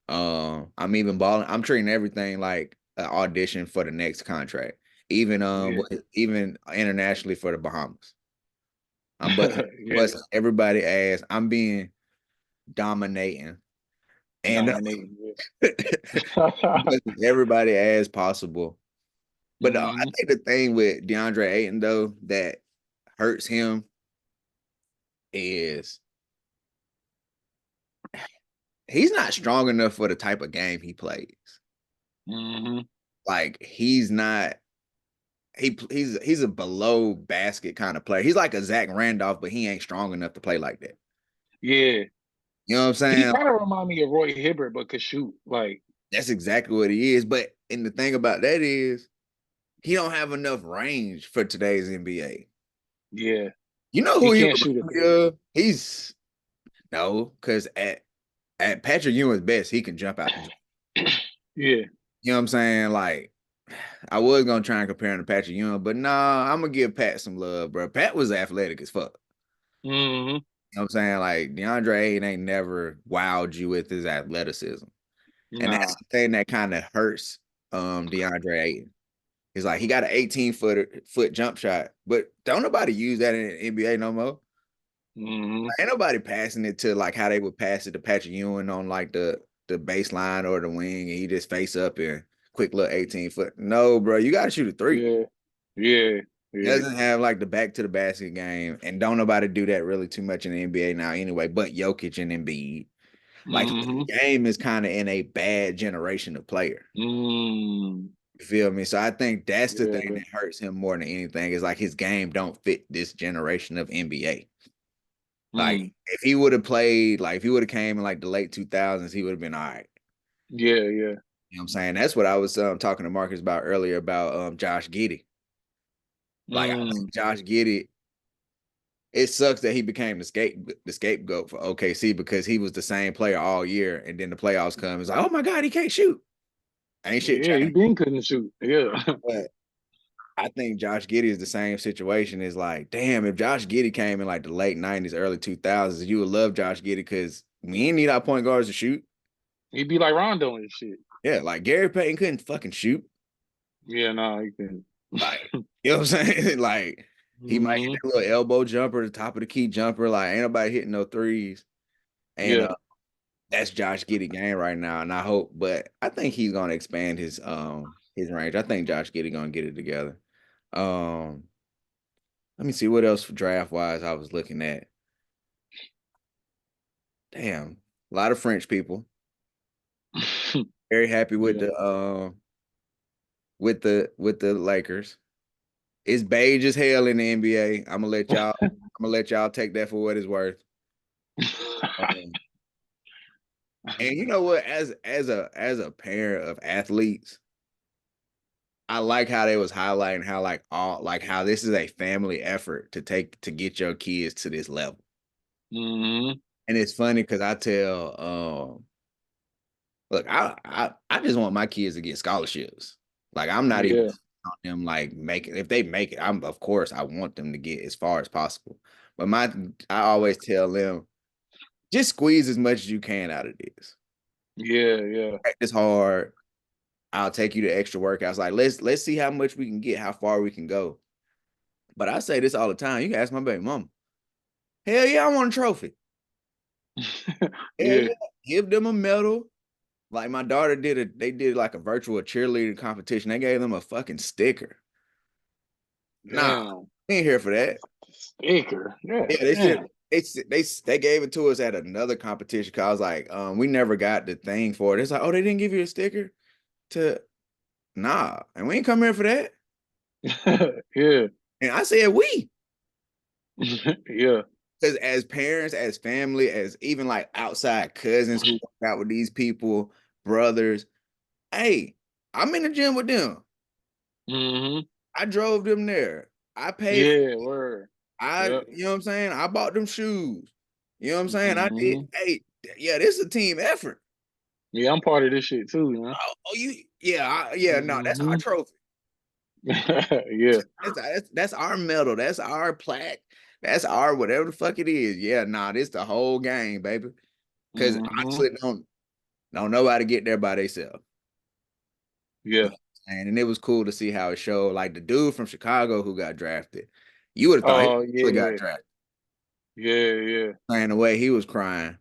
I'm even balling. I'm treating everything like an audition for the next contract. Even even internationally for the Bahamas. I'm busting everybody ass. I'm being dominating. And everybody as possible. But I think the thing with DeAndre Ayton though that hurts him is he's not strong enough for the type of game he plays. Like he's not. He's a below basket kind of player. He's like a Zach Randolph, but he ain't strong enough to play like that. Yeah. You know what I'm saying? He kind of remind me of Roy Hibbert, but could shoot. Like that's exactly what he is. And the thing about that is he don't have enough range for today's NBA. Yeah. You know who he can't shoot it. He's because at Patrick Ewing's best, he can jump out. Yeah. You know what I'm saying? Like I was gonna try and compare him to Patrick Ewing, but nah, I'm gonna give Pat some love, bro. Pat was athletic as fuck. Mm-hmm. You know what I'm saying? Like DeAndre Ayton ain't never wowed you with his athleticism. And that's Nah. the thing that kind of hurts DeAndre Ayton. He's like he got an 18-foot jump shot, but don't nobody use that in the NBA no more. Mm-hmm. Ain't nobody passing it to like how they would pass it to Patrick Ewing on like the baseline or the wing, and he just face up and quick little 18-foot. No, bro, you gotta shoot a three. Yeah. Yeah. He Yeah. doesn't have like the back to the basket game, and don't nobody do that really too much in the NBA now anyway. But Jokic and Embiid, like Mm-hmm. the game is kind of in a bad generation of player. Mm. You feel me? So I think that's the thing Yeah. that hurts him more than anything is like his game don't fit this generation of NBA. Like Mm. if he would have played, like if he would have came in like the late 2000s, he would have been all right. Yeah. Yeah. You know what I'm saying? That's what I was talking to Marcus about earlier about Josh Giddey. Like I Mm. think Josh Giddey, it sucks that he became the scapegoat for OKC because he was the same player all year, and then the playoffs come. It's like, oh my God, he can't shoot. Ain't shit Yeah. He changed. been couldn't shoot. Yeah. But I think Josh Giddey is the same situation. Is like, damn, if Josh Giddey came in like the late 90s, early 2000s, you would love Josh Giddey because we ain't need our point guards to shoot. He'd be like Rondo and shit. Yeah, like Gary Payton couldn't fucking shoot. Yeah. Nah. He couldn't. Like, you know what I'm saying? Like, he might hit Mm-hmm. that little elbow jumper, the top of the key jumper. Like, ain't nobody hitting no threes. And Yeah. that's Josh Giddey game right now. And I hope, but I think he's gonna expand his range. I think Josh Giddey gonna get it together. Um, let me see what else draft wise I was looking at. Damn, a lot of French people. Very happy with Yeah. the Lakers. It's beige as hell in the NBA. I'm gonna let y'all take that for what it's worth. Um, and you know what? As a parent of athletes, I like how they was highlighting how like all like how this is a family effort to get your kids to this level. Mm-hmm. And it's funny because I tell look, I just want my kids to get scholarships. Like I'm not even Yeah. on them like making if they make it, I'm of course I want them to get as far as possible. But I always tell them just squeeze as much as you can out of this. Yeah. Yeah. Practice hard. I'll take you to extra workouts. Like let's see how much we can get, how far we can go. But I say this all the time. You can ask my baby mama. Hell yeah, I want a trophy. Hell Yeah. yeah, give them a medal. Like my daughter they did like a virtual cheerleading competition. They gave them a fucking sticker. Nah, Damn. we ain't here for that. Sticker. Yeah. Yeah, they said Damn. they gave it to us at another competition. Cause I was like, we never got the thing for it. It's like, oh, they didn't give you a sticker to nah, and we ain't come here for that. Yeah. And I said we. Yeah. Because as parents, as family, as even like outside cousins who work out with these people, brothers, hey, I'm in the gym with them. Mm-hmm. I drove them there. I paid for Yeah. Word. Yep. you know what I'm saying? I bought them shoes. You know what I'm saying? I did, Mm-hmm. hey, yeah, this is a team effort. Yeah, I'm part of this shit too, you know. Yeah, no, that's our Mm-hmm. trophy. Yeah. That's our medal. That's our plaque. That's our whatever the fuck it is. Yeah, nah, this the whole game, baby. Because Mm-hmm. honestly, don't nobody get there by themselves. Yeah. And it was cool to see how it showed. Like the dude from Chicago who got drafted, you would have thought he Oh really got yeah. drafted. Yeah, yeah. Playing the way he was crying.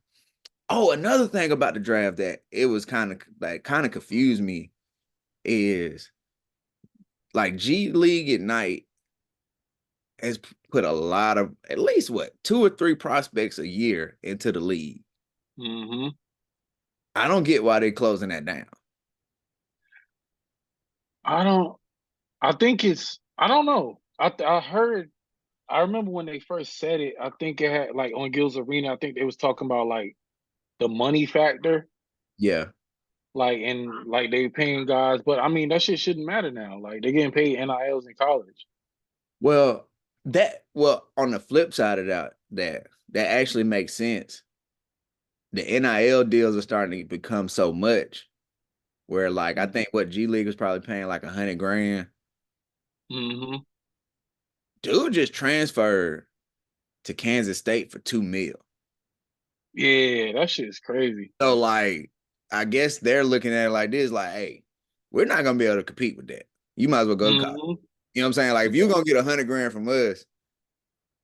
Oh, another thing about the draft that it was kind of confused me is like G League Ignite has put a lot of at least what 2 or 3 prospects a year into the league. Mm-hmm. I don't get why they're closing that down. I don't I think it's I don't know. I heard I remember when they first said it, I think it had like on Gil's Arena, I think they was talking about like the money factor. Yeah. Like and like they paying guys, but I mean that shit shouldn't matter now. Like they getting paid NILs in college. Well, on the flip side of that actually makes sense. The NIL deals are starting to become so much. where like I Mm-hmm. think what G League was probably paying like 100 grand. Mm-hmm. Dude just transferred to Kansas State for 2 mil. Yeah, that shit is crazy. So like, I guess they're looking at it like this, like, hey, we're not gonna be able to compete with that. You might as well go to college. Mm-hmm. You know what I'm saying? Like, if you're Yeah. gonna get 100 grand from us,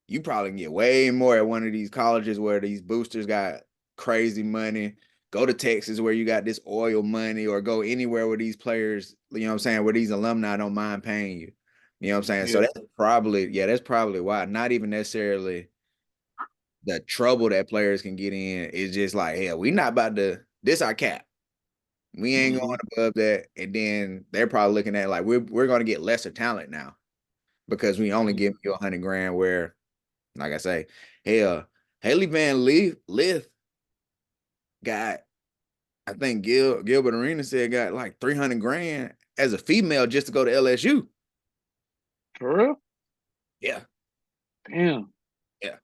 you probably can get way more at one of these colleges where these boosters got crazy money. Go to Texas where you got this oil money, or go anywhere where these players, you know what I'm saying, where these alumni don't mind paying you. You know what I'm saying? So Yeah. that's probably why. Not even necessarily the trouble that players can get in. Is just like, hell, we not about to this our cap. We ain't Mm-hmm. going above that. And then they're probably looking at like we're gonna get lesser talent now because we only give you 100 grand where, like I say, hell, Haley Van Lith got, I think Gilbert Arena said got like 300 grand as a female just to go to LSU. For real? Yeah. Damn. Yeah.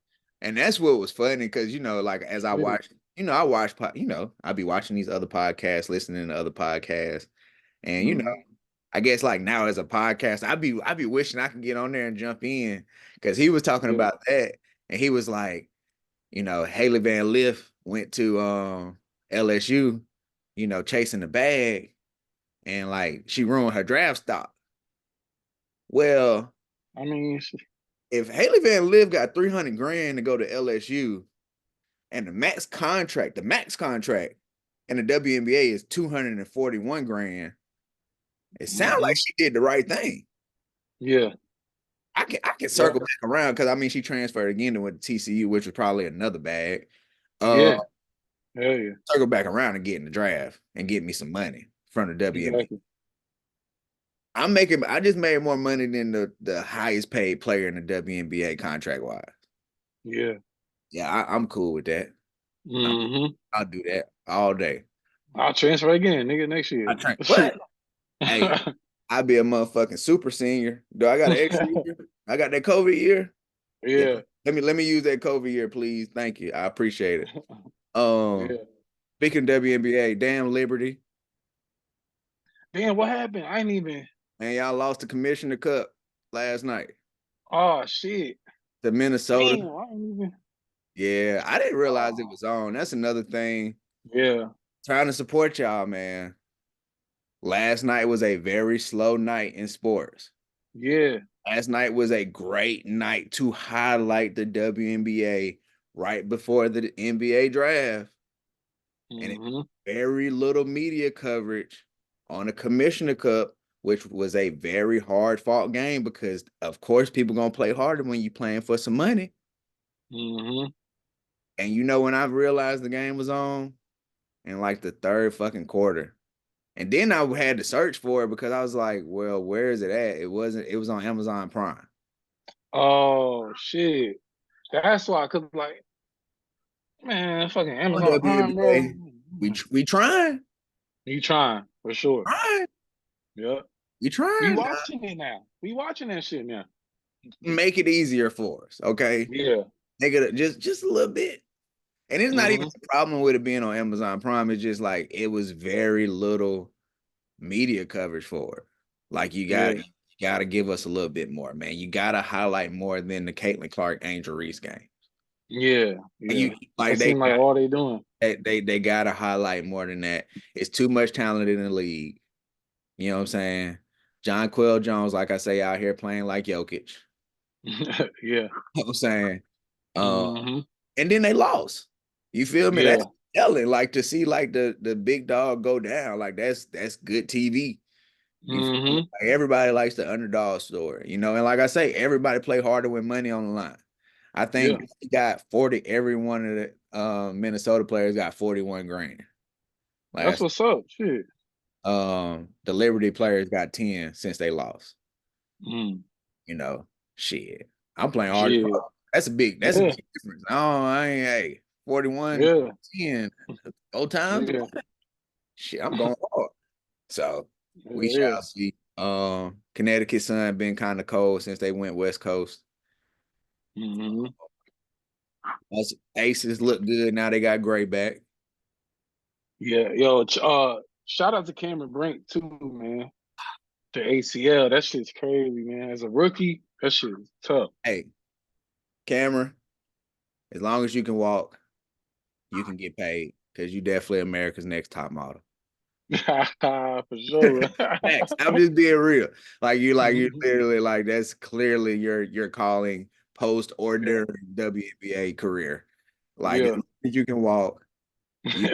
And that's what was funny because, like as I Yeah. watch, I be watching these other podcasts, listening to other podcasts. And, Mm-hmm. I guess like now as a podcast, I be wishing I could get on there and jump in because he was talking Yeah. about that. And he was like, Haley Van Lith went to LSU, chasing the bag, and like she ruined her draft stock. Well, I mean, if Haley Van Lith got 300 grand to go to LSU, and the max contract in the WNBA is 241 grand, it sounds mm-hmm. like she did the right thing. Yeah. I can Yeah. circle back around because I mean she transferred again to went to TCU, which was probably another bag. Yeah. Hell yeah. Circle back around and get in the draft and get me some money from the WNBA. Exactly. I just made more money than the highest paid player in the WNBA contract wise. Yeah. Yeah, I'm cool with that. I, Mm-hmm. I'll do that all day. I'll transfer again, nigga, next I year. train what? Hey, I be a motherfucking super senior. Do I got an extra year? I got that COVID year. Yeah. Yeah. Let me use that COVID year, please. Thank you. I appreciate it. Um, Yeah. Speaking of WNBA, damn Liberty, Damn, what happened? I ain't even. man, y'all lost the Commissioner Cup last night Oh shit. to Minnesota. Damn, I ain't even. Yeah, I didn't realize it Oh. was on. That's another thing. Yeah. Trying to support y'all, man. Last night was a very slow night in sports. Yeah. Last night was a great night to highlight the WNBA right before the NBA draft. And it Mm-hmm. very little media coverage on the Commissioner Cup, which was a very hard fought game because, of course, people gonna play harder when you playing for some money. Mm-hmm. And when I realized the game was on in like the third fucking quarter. And then I had to search for it because I was like, well, where is it at? It wasn't, it was on Amazon Prime. Oh shit. That's why, cause like, man, fucking Oh, Amazon Prime, bro. WNBA. We trying. You trying for sure. Trying. Yeah. We We trying. watching it now. We watching that shit now. Make it easier for us, okay? Yeah. Make it just a little bit. And it's not even Mm-hmm. a problem with it being on Amazon Prime. It's just like it was very little media coverage for it. Like Yeah. you gotta give us a little bit more, man. You gotta highlight more than the Caitlin Clark Angel Reese game. Yeah. And Yeah. you like That seemed like all they doing. they gotta highlight more than that. It's too much talent in the league. You know what I'm saying? John Quill Jones, like I say, out here playing like Jokic. Yeah. You know what I'm saying? Uh, Mm-hmm. and then they lost. You feel me? That's Yeah. telling. Like to see like the big dog go down. Like that's good TV. You feel me? Mm-hmm. Like everybody likes the underdog story, and like I say, everybody play harder with money on the line. I Yeah. think he got 40. Every one of the Minnesota players got 41 grand That's last. what's up. Shit. The Liberty players got 10 since they lost. Mm. You know, shit. I'm playing hard. Shit. That's a Yeah. big difference. Oh, I ain't 41, Yeah. 10. Old times. Yeah. Shit, I'm going hard. So we Yeah. shall see. Connecticut sun been kind of cold since they went West Coast. Mm-hmm. Aces look good now. They got Gray back. Yeah. Yo, Shout out to Cameron Brink too, man. The ACL, that shit's crazy, man. As a rookie, that shit is tough. Hey, Cameron, as long as you can walk, you can get paid because you definitely America's Next Top Model. For sure. Facts. I'm just being real. Like you literally like that's clearly your calling post or Yeah. during WNBA career. Like as Yeah. long as you can walk, you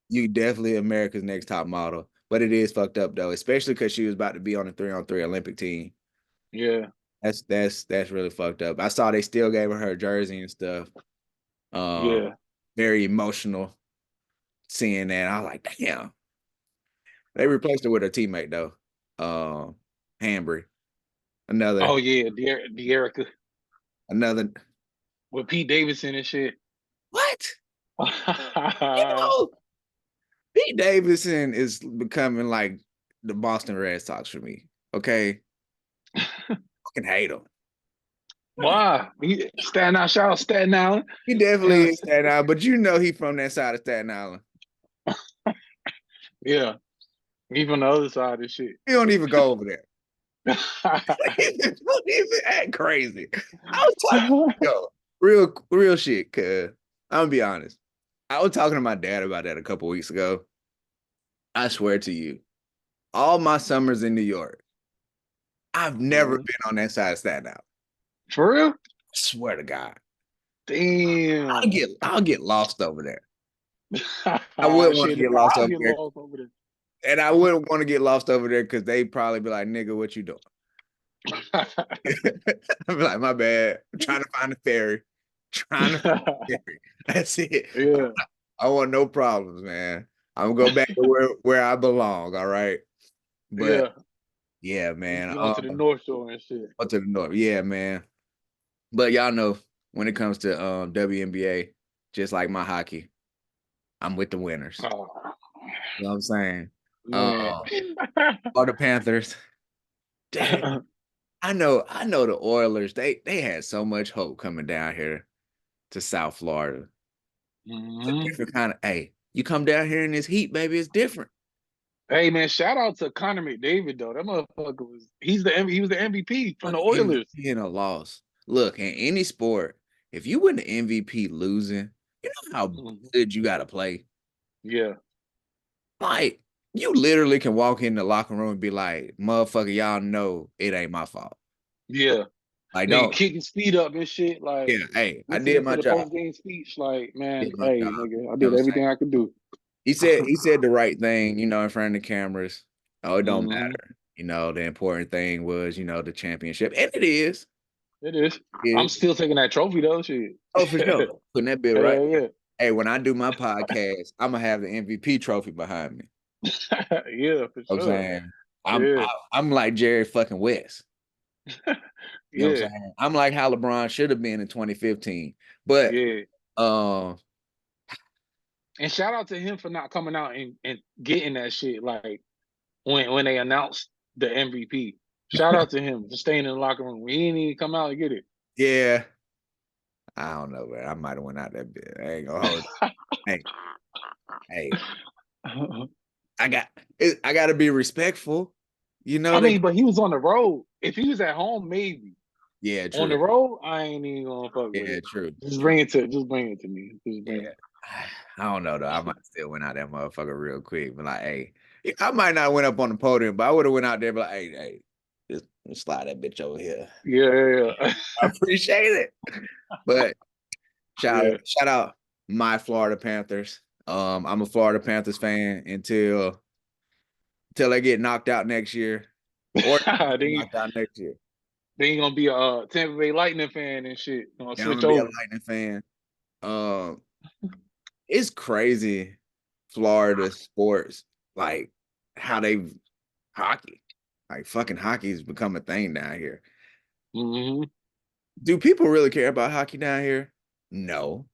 you definitely America's Next Top Model. But it is fucked up though, especially because she was about to be on the 3-on-3 Olympic team. Yeah. That's really fucked up. I saw they still gave her jersey and stuff. Yeah. Very emotional seeing that. I was like, damn. They replaced her with her teammate though. Hambry. Oh Another yeah, De'Erica another with Pete Davidson and shit. what? You know, Pete Davidson is becoming like the Boston Red Sox for me. Okay. Fucking hate him. Why? Staten Island, shout out Staten Island. He You know definitely what is Staten Island, but you know he from that side of Staten Island. Yeah. He from the other side of shit. He don't even go over there. Don't even act crazy. I was talking, yo, real shit, cuz I'm gonna be honest. I was talking to my dad about that a couple weeks ago. I swear to you, all my summers in New York, I've never been on that side of Staten Island. For real? I swear to God. Damn. I'll get lost over there. I wouldn't want to Shit, get lost I'll over get there. lost over there. And I wouldn't want to get lost over there because they probably be like, nigga, what you doing? I'd be like, my bad. I'm trying to find a ferry. Trying to find a ferry. That's it. Yeah. I want no problems, man. I'm gonna go back to where I belong, all right? But Yeah. yeah, You man. going to the North Shore and shit. To the north. Yeah, man. But y'all know when it comes to WNBA, just like my hockey, I'm with the winners. Oh, You know what I'm saying? man. Or the Panthers. Damn. I know the Oilers, they had so much hope coming down here to South Florida. It's a different kind of hey, you come down here in this heat, baby, it's different. Hey man, shout out to Connor McDavid though. That motherfucker he was the MVP from the Fucking Oilers. MVP in a loss. Look, in any sport, if you win the MVP losing, you know how good you gotta play. Yeah. Like, you literally can walk in the locker room and be like, motherfucker, y'all know it ain't my fault. Yeah. Like, Nigga don't. kick his feet up and shit. Yeah, Like hey, I did listening to my the job. post game speech, like, I man, did my hey job. nigga, I You know did what I'm everything saying? I could do. He said the right thing, in front of the cameras. Oh, it don't matter. The important thing was, the championship. And it is. It is. I'm It, still taking that trophy though, shit. oh, for sure. Putting that bit right. Hell yeah. Hey, when I do my podcast, I'm gonna have the MVP trophy behind me. Yeah, for I'm sure. saying Yeah. I'm like Jerry fucking West. You know what Yeah. I'm saying? I'm like how LeBron should have been in 2015. But Yeah. um And shout out to him for not coming out and getting that shit like when they announced the MVP. Shout out to him for staying in the locker room. He didn't even come out and get it. yeah, I don't know, man. I might have went out that bit. I ain't gonna hold it. Hey, I got to be respectful. I They mean, but he was on the road. If he was at home, maybe. yeah, On the true. road, I ain't even gonna fuck with Yeah, it. true. Just True. bring it to me. Just bring Yeah. it. I don't know though. I might still went out that motherfucker real quick. But like, hey, I might not went up on the podium, but I would have went out there. But like, hey, just slide that bitch over here. Yeah. I appreciate it. But Yeah. shout out my Florida Panthers. I'm a Florida Panthers fan until they get knocked out next year, or then, knocked out next year. then you gonna be a Tampa Bay Lightning fan and shit. Gonna Yeah, I'm switch gonna be a over. Lightning fan. Um, it's crazy, Florida sports, like how they hockey, like fucking hockey has become a thing down here. Do people really care about hockey down here? No,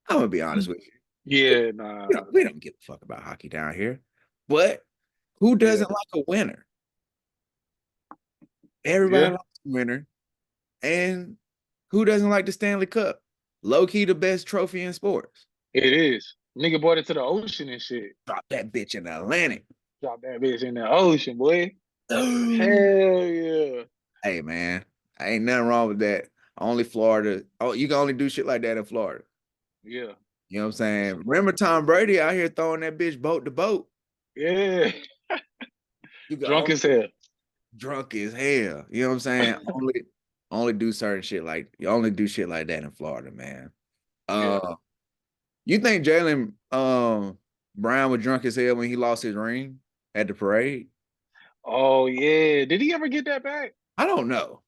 I'm gonna be honest with you. Yeah, nah. We don't give a fuck about hockey down here. But who Yeah. doesn't like a winner? Everybody Yeah. likes a winner. And who doesn't like the Stanley Cup? Low key, the best trophy in sports. It is. Nigga brought it to the ocean and shit. Drop that bitch in the Atlantic. Drop that bitch in the ocean, boy. Hey, Hell yeah. man. Ain't nothing wrong with that. Only Florida. Oh, you can only do shit like that in Florida. Yeah. You know what I'm saying? Remember Tom Brady out here throwing that bitch boat to boat? Yeah. You can Drunk only as hell. drunk as hell. You know what I'm saying? Only do certain shit like you only do shit like that in Florida, man. Yeah. You think Jalen Brown was drunk as hell when he lost his ring at the parade? Oh yeah. Did he ever get that back? I don't know.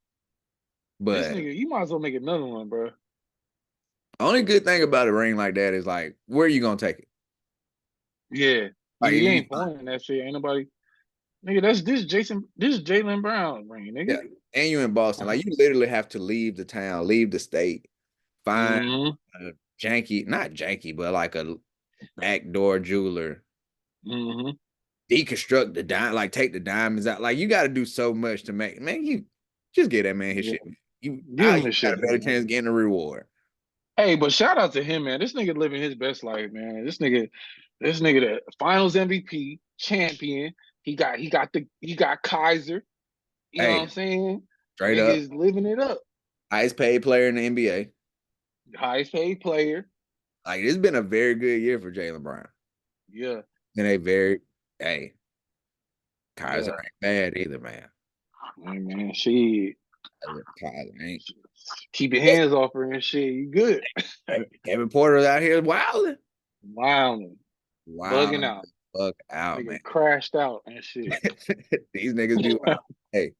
This But nigga, you might as well make another one, bro. only good thing about a ring like that is like, where are you gonna take it? Yeah. Like, Yeah, if you you ain't pulling that shit. Ain't nobody. Nigga, this Jalen Brown ring, nigga. yeah, and you in Boston, like you literally have to leave the town, leave the state, find Mm-hmm. a janky, not janky, but like a backdoor jeweler, Mm-hmm. deconstruct the dime, like take the diamonds out. Like you got to do so much to make man. You just get that man his Yeah. shit. You Give him you the got shit, a better man. chance getting a reward. Hey, but shout out to him, man. This nigga living his best life, man. This nigga the finals MVP, champion. He got Kaiser. You know what I'm Hey, saying? straight up, Niggas living it up. highest paid player in the NBA. Highest paid player. Like it's been a very good year for Jalen Brown. Yeah, And a very hey, Kaiser yeah. ain't bad either, man. Hey, man, shit. Kaiser ain't. Keep your hands off her and shit. You good? Kevin Porter's out here wilding. Wilding, bugging Wilding out. the fuck out, man. Nigga crashed out and shit. These niggas be wild. Hey,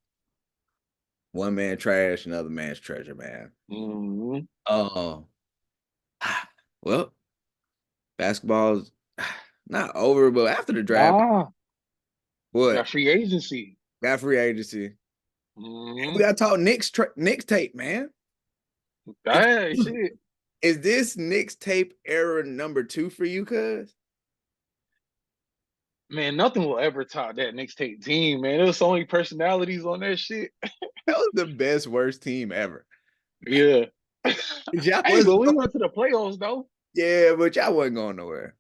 one man trash, another man's treasure, man. Mm-hmm. Uh, well, basketball's not over, but after the draft, Nah, what? got free agency. Got free agency. Mm-hmm. We got to talk Knicks tape, man. Is, Hey, shit. is this Knicks tape era number 2 for you, cuz? Man, nothing will ever top that mixtape team, man. There was so many personalities on that shit. That was the best, worst team ever. Yeah. Y'all Hey, was but we went to the playoffs though. yeah, but y'all wasn't going nowhere.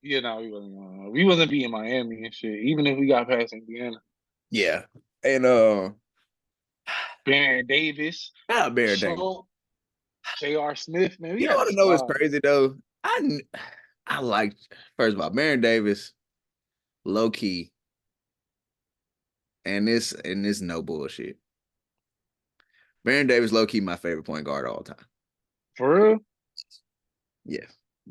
Yeah, no, we wasn't beating Miami and shit, even if we got past Indiana. Yeah. And Baron Davis, not Baron Davis. Schultz, J.R. Smith, man, we You know had a what I know is squad. crazy though? I like first of all, Baron Davis, low key, and this no bullshit. Baron Davis, low key, my favorite point guard of all time. For real? Yeah.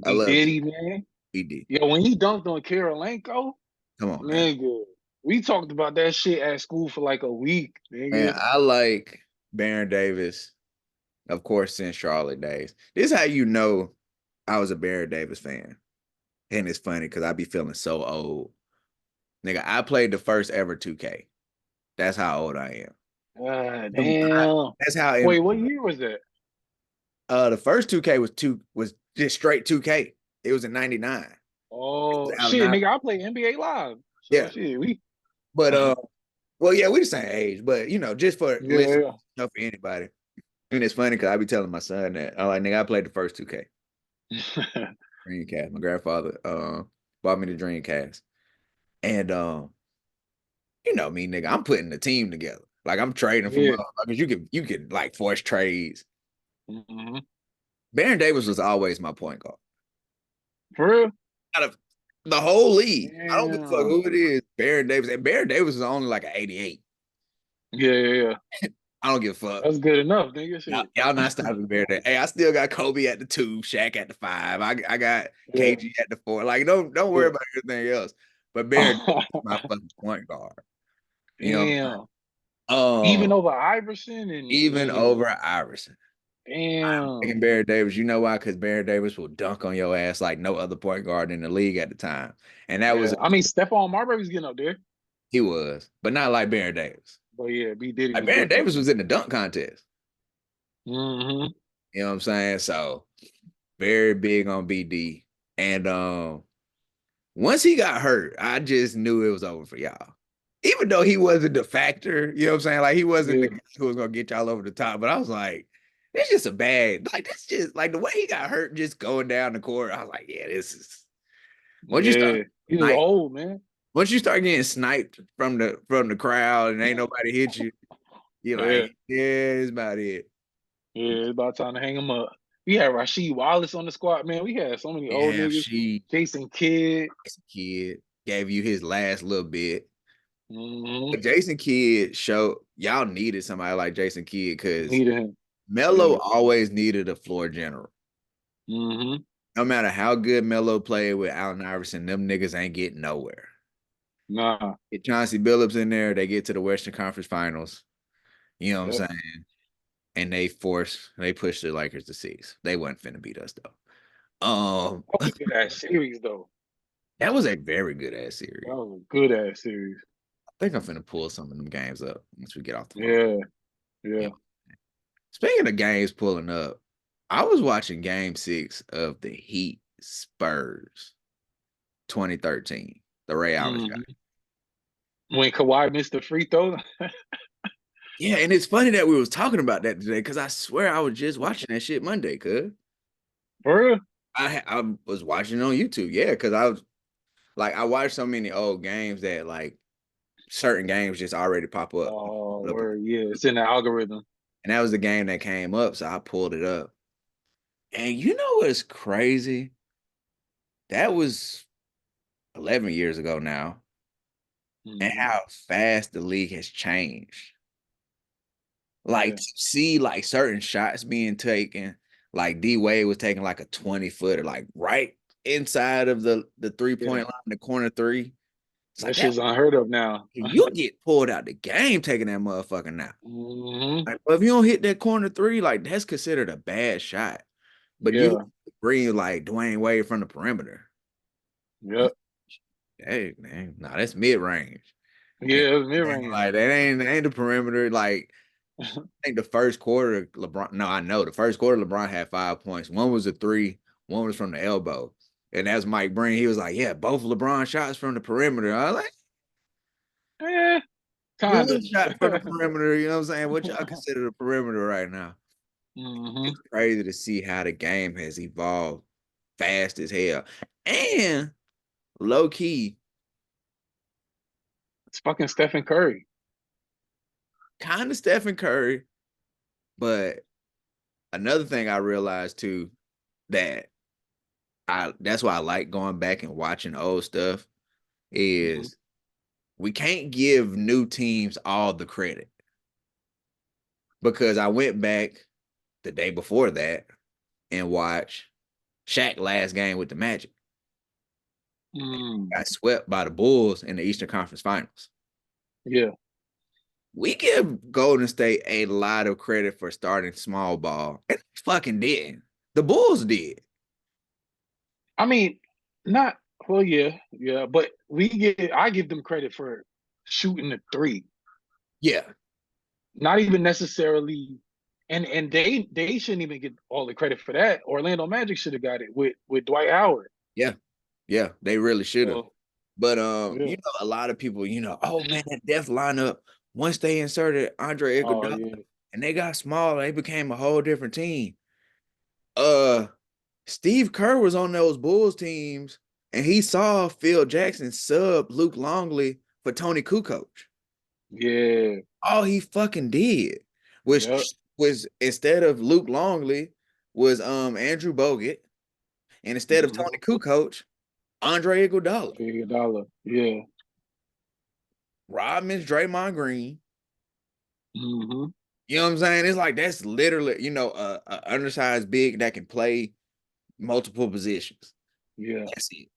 I B love Diddy, man. BD. Yo, when he dunked on Karolinko, Come on, man. nigga, we talked about that shit at school for like a week, Man, nigga. I like Baron Davis, of course, since Charlotte days. This is how you know I was a Baron Davis fan. And it's funny because I be feeling so old. Nigga, I played the first ever 2K. That's how old I am. Damn. That's how Wait, what year was that? the first 2K was just straight 2K. It was in 99. It was Oh out of shit, nine. nigga, I play NBA Live. So Yeah. shit, we But well, yeah, we the same age, but just for listening, yeah. for anybody. And it's funny because I be telling my son that I'm like, nigga, I played the first 2K. Dreamcast. My grandfather bought me the Dreamcast. And you know me, nigga, I'm putting the team together. Like I'm trading for Yeah. motherfuckers. You can like force trades. Mm-hmm. Baron Davis was always my point guard. For real? Out of the whole league. I don't give a fuck Damn. who it is. Baron Davis. And Baron Davis is only like an 88. Yeah. I don't give a fuck. That's good enough, nigga. Y'all, Shit. y'all not stopping Baron Davis. Hey, I still got Kobe at the 2, Shaq at the 5. I got Yeah. KG at the 4. Like, don't worry Yeah. about everything else. But Baron Davis is my fucking point guard. You know what I'm saying? Damn. Even over Iverson and Even nigga. over Iverson. I'm Damn. taking Baron Davis. You know why? Because Baron Davis will dunk on your ass like no other point guard in the league at the time. And that was Yeah. I mean, Stephon Marbury's getting up there. he was, but not like Baron Davis. But yeah, B Diddy Like was Baron different. Davis was in the dunk contest. Mm-hmm. You know what I'm saying? So very big on BD. And once he got hurt, I just knew it was over for y'all. Even though he wasn't the factor, you know what I'm saying? Like he wasn't Yeah. the guy who was gonna get y'all over the top. But I was like, it's just a bad, like that's just like the way he got hurt just going down the court. I was like, yeah, this is Once you start Yeah, he was snipe, old, man. once you start getting sniped from the crowd and ain't nobody hit you, you're Yeah, like, yeah, it's about it. yeah, it's about time to hang him up. We had Rasheed Wallace on the squad, man. We had so many old Damn, niggas. she Jason Kidd. kid gave you his last little bit. Mm-hmm. But Jason Kidd showed y'all needed somebody like Jason Kidd because Needed him. Melo Yeah. always needed a floor general. Mm-hmm. No matter how good Melo played with Allen Iverson, them niggas ain't getting nowhere. Nah. Get Chauncey Billups in there, they get to the Western Conference Finals. You know what Yep. I'm saying? And they pushed the Lakers to six. They wasn't finna beat us though. That was a good ass series though. That was a very good ass That series. was a good ass series. I think I'm finna pull some of them games up once we get off the phone. Yeah. Yeah. Yeah. Speaking of games pulling up, I was watching game 6 of the Heat Spurs 2013, the Ray Allen shot. Mm-hmm. When Kawhi missed the free throw. Yeah, and it's funny that we was talking about that today because I swear I was just watching that shit Monday, cuz. For real? I was watching it on YouTube, yeah, because I was like I watched so many old games that like certain games just already pop up. Oh, word. Yeah. It's in the algorithm. And that was the game that came up, so I pulled it up. And you know what's crazy? That was 11 years ago now, and Mm-hmm. how fast the league has changed. Like Yeah. to see like certain shots being taken, like D Wade was taking like a 20-footer, like right inside of the 3-point Yeah. line, the corner three. It's That like that shit's unheard of now. you get pulled out the game taking that motherfucker now. Mm-hmm. Like, well, if you don't hit that corner three, like that's considered a bad shot. But you Yeah. bring like Dwayne Wade from the perimeter. Yep. Hey, man, nah, that's mid range. And Yeah. It was mid and, range. like that ain't the perimeter. Like I think the first quarter, LeBron. No, I know the first quarter, LeBron had 5 points. One was a three, one was from the elbow. And that's Mike Breen. He was like, "Yeah, both LeBron shots from the perimeter." I was like, Eh, kinda. "One shot from the perimeter." You know what I'm saying? What y'all consider the perimeter right now? Mm-hmm. It's crazy to see how the game has evolved fast as hell, and low key, It's fucking Stephen Curry. kind of Stephen Curry. But another thing I realized too that that's why I like going back and watching old stuff Mm-hmm. is we can't give new teams all the credit because I went back the day before that and watched Shaq last game with the Magic. Mm. Got swept by the Bulls in the Eastern Conference Finals. Yeah. We give Golden State a lot of credit for starting small ball, and they fucking didn't. The Bulls did. I mean, not well, yeah, yeah, but I give them credit for shooting the three. Yeah, Not even necessarily and they shouldn't even get all the credit for that. Orlando Magic should have got it with Dwight Howard. yeah, yeah. They really should have. So But yeah. a lot of people, oh man, that death lineup. Once they inserted Andre Oh Iguodala yeah. and they got smaller, they became a whole different team. Uh, Steve Kerr was on those Bulls teams, and he saw Phil Jackson sub Luke Longley for Tony Kukoc. Yeah. All he fucking did Yep. was instead of Luke Longley was Andrew Bogut, and instead of Mm-hmm. Tony Kukoc, Andre Iguodala. $1 Yeah. Rodman's Draymond Green. Mm-hmm. You know what I'm saying? It's like that's literally, a undersized big that can play multiple positions. Yeah. That's it.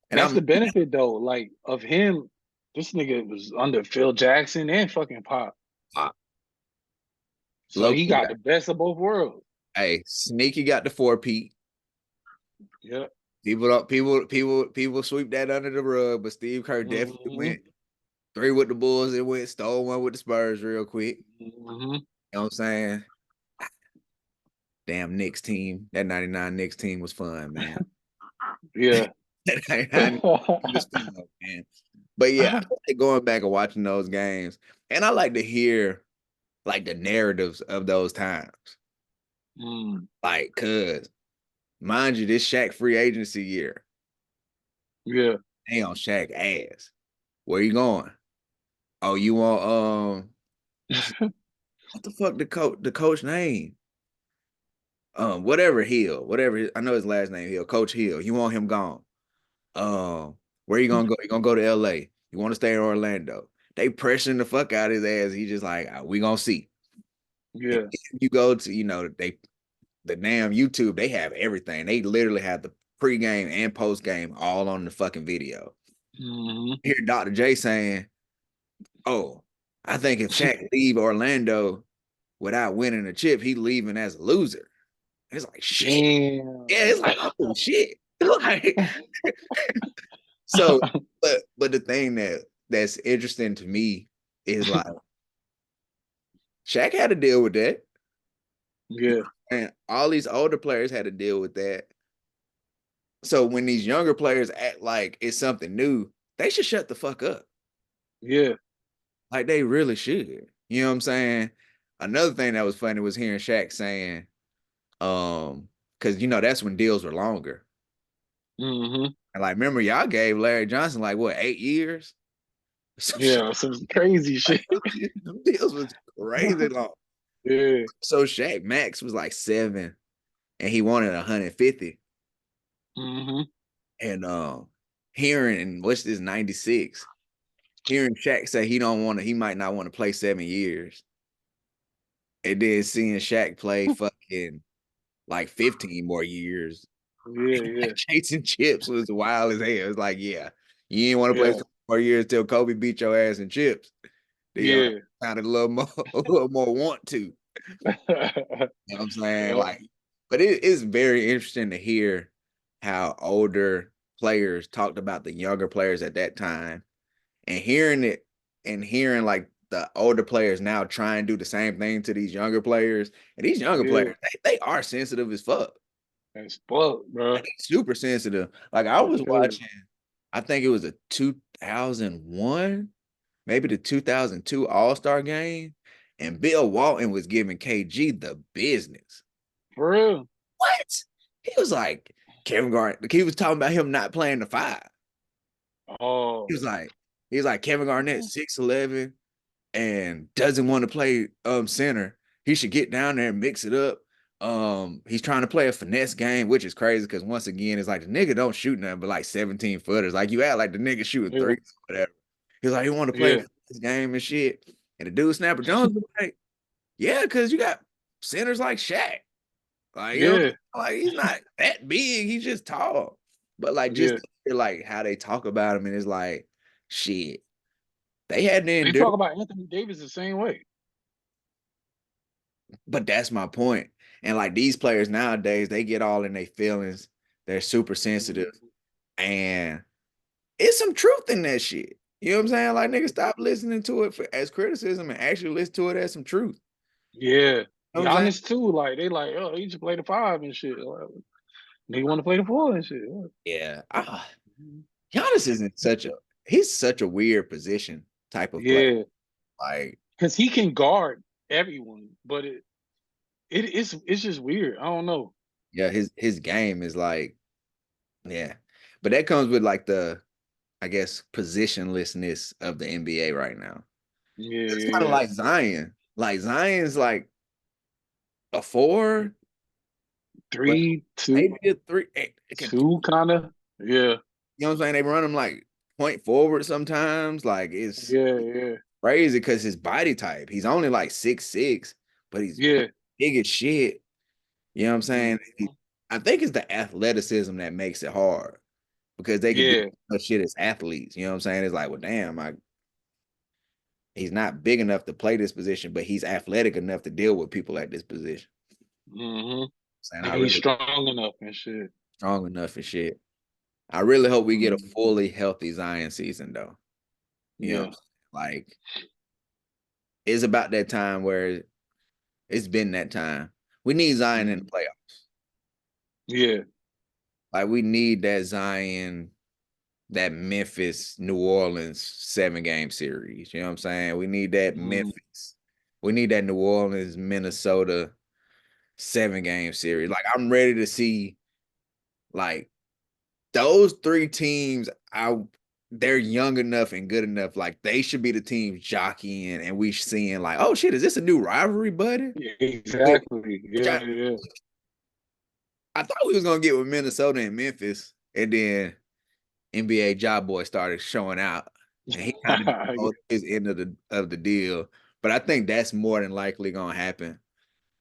And That's I'm the benefit though, like of him. This nigga was under Phil Jackson and fucking Pop. uh, So low he key. got the best of both worlds. Hey, Sneaky got the 4-peat. Yep. People don't people sweep that under the rug, but Steve Kerr definitely Mm-hmm. went three with the Bulls and went stole one with the Spurs real quick. Mm-hmm. You know what I'm saying? Damn Knicks team. That 99 Knicks team was fun, man. Yeah. That 99 team was fun, man. But yeah, I like going back and watching those games. And I like to hear like the narratives of those times. Mm. Like, cause mind you, this Shaq free agency year, Yeah. They on Shaq ass. Where you going? Oh, you want what's what the fuck the coach name? Whatever Hill, I know his last name Hill, Coach Hill. You want him gone? Where you gonna go? You gonna go to LA? You want to stay in Orlando? They pressuring the fuck out his ass. He just like, we gonna see. Yeah. You go to, the damn YouTube, they have everything. They literally have the pregame and postgame all on the fucking video. Mm-hmm. Hear Dr. J saying, "Oh, I think if Shaq leave Orlando without winning a chip, he leaving as a loser." It's like shit. Damn. Yeah, it's like, oh shit. Like, so, but the thing that's interesting to me is like Shaq had to deal with that. Yeah. And all these older players had to deal with that. So when these younger players act like it's something new, they should shut the fuck up. Yeah. Like they really should. You know what I'm saying? Another thing that was funny was hearing Shaq saying, because that's when deals were longer. Mm-hmm. And like, remember, y'all gave Larry Johnson like what, 8 years? Some shit. Yeah. Some crazy shit. Like, them deals was crazy long. Yeah. So Shaq Max was like 7, and he wanted 150. Mm-hmm. And hearing what's this 96, hearing Shaq say he might not want to play 7 years. And then seeing Shaq play fucking like 15 more years. Yeah. Yeah. Chasing chips was wild as hell. It's like, yeah, you didn't want to play Yeah. 4 years till Kobe beat your ass in chips. Then your ass Yeah. sounded a little more want to. You know what I'm saying? Yep. Like, but it's very interesting to hear how older players talked about the younger players at that time, and hearing like the older players now try and do the same thing to these younger players. And these younger Yeah. players, they are sensitive as fuck. That's fuck, bro. Like, they super sensitive. Like I was Because watching, I think it was a 2001, maybe the 2002 All-Star game, and Bill Walton was giving KG the business. for real. What? He was like, Kevin Garnett, he was talking about him not playing the 5. He Oh. was like, Kevin Garnett, 6'11", and doesn't want to play center. He should get down there and mix it up. He's trying to play a finesse game, which is crazy because once again, it's like the nigga don't shoot nothing but like 17 footers. Like you act like the nigga shooting Yeah. threes or whatever. He's like, he want to play Yeah. this game and shit. And the dude Snapper Jones was like, yeah, because you got centers like Shaq. Like, Yeah. like he's not that big, he's just tall. But like just Yeah. to hear like how they talk about him, and it's like, shit, they had to They endure. talk about Anthony Davis the same way. But that's my point. And like these players nowadays, they get all in their feelings. They're super sensitive. Mhm. And it's some truth in that shit. You know what I'm saying? Like niggas stop listening to it as criticism and actually listen to it as some truth. Yeah. You know what I'm saying? Giannis too. Like they like, oh, he just play the 5 and shit. Like, they want to play the 4 and shit. Yeah. Giannis isn't he's such a weird position type of player. Yeah. Like, Because he can guard everyone, but it's just weird. I don't know. yeah, his game is like, yeah. But that comes with like the, I guess, positionlessness of the NBA right now. Yeah, It's yeah, kind of yeah. like Zion. Like Zion's like a 4, but 3, 2, maybe a 3. It can, 2 kind of. Yeah. you know what I'm saying? They run him like point forward sometimes. Like it's Yeah, yeah. crazy because his body type. He's only like 6'6", but he's Yeah. big as shit. You know what I'm saying? Mhm. I think it's the athleticism that makes it hard because they can do Yeah. such shit as athletes. You know what I'm saying? It's like, well, damn, he's not big enough to play this position, but he's athletic enough to deal with people at this position. Hmm. Saying And I he's really strong enough and shit. strong enough and shit. I really hope we get a Mhm. fully healthy Zion season though. You know, Yeah. like it's about that time where it's been that time. We need Zion in the Mhm. playoffs. Yeah. Like we need that Zion, that Memphis, New Orleans 7-game series. You know what I'm saying? We need that Mhm. Memphis. We need that New Orleans, Minnesota 7-game series. Like I'm ready to see like those 3 teams they're young enough and good enough. Like they should be the team jockeying, and we seeing like, oh shit, is this a new rivalry, buddy? Yeah, exactly. Which Yeah, yeah. I thought we was gonna get with Minnesota and Memphis, and then NBA Job Boy started showing out, and he kind of Yeah. his end of the deal. But I think that's more than likely gonna happen.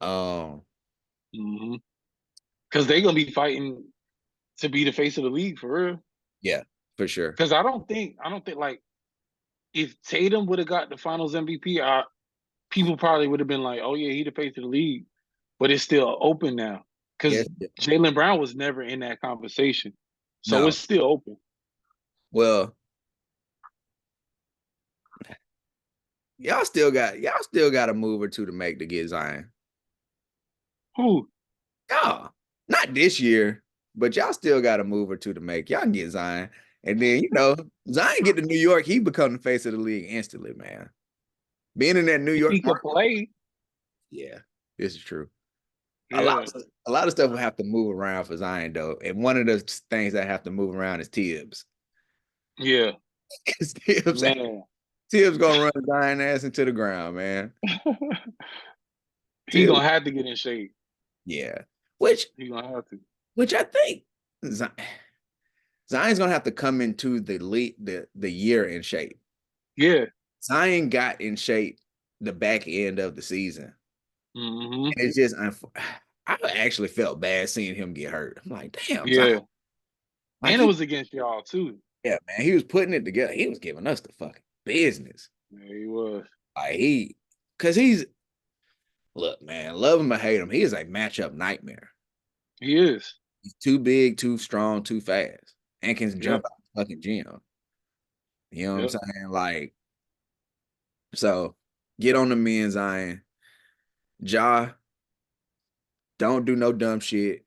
Mm-hmm. Because they're gonna be fighting to be the face of the league for real. Yeah, for sure. Because I don't think like if Tatum would have got the Finals MVP, people probably would have been like, "Oh yeah, he the face of the league," but it's still open now because Yes. Jaylen Brown was never in that conversation, so No. it's still open. Well, y'all still got a move or two to make to get Zion. Who? Y'all, not this year, but y'all still got a move or two to make. Y'all can get Zion. And then, Zion get to New York, he become the face of the league instantly, man. Being in that New If York he could market, play, yeah, this is true. yeah, A lot of stuff will have to move around for Zion though. And one of the things that have to move around is Tibbs. yeah, Because man. Tibbs gonna run Zion ass into the ground, man. He Tibbs, gonna have to get in shape. yeah. Which He gonna have to. which I think Zion's gonna have to come into the year in shape. Yeah. Zion got in shape the back end of the season. Mm-hmm. And it's just I actually felt bad seeing him get hurt. I'm like, damn, Zion. Yeah. Like And it was against y'all too. yeah, man, he was putting it together. He was giving us the fucking business. Yeah, he was. Like cause look, man, love him or hate him, he is a matchup nightmare. He is. He's too big, too strong, too fast, and can Yep. jump out the fucking gym. You know what I'm Yep. saying? Like, so get on the men's Zion. Ja, don't do no dumb shit.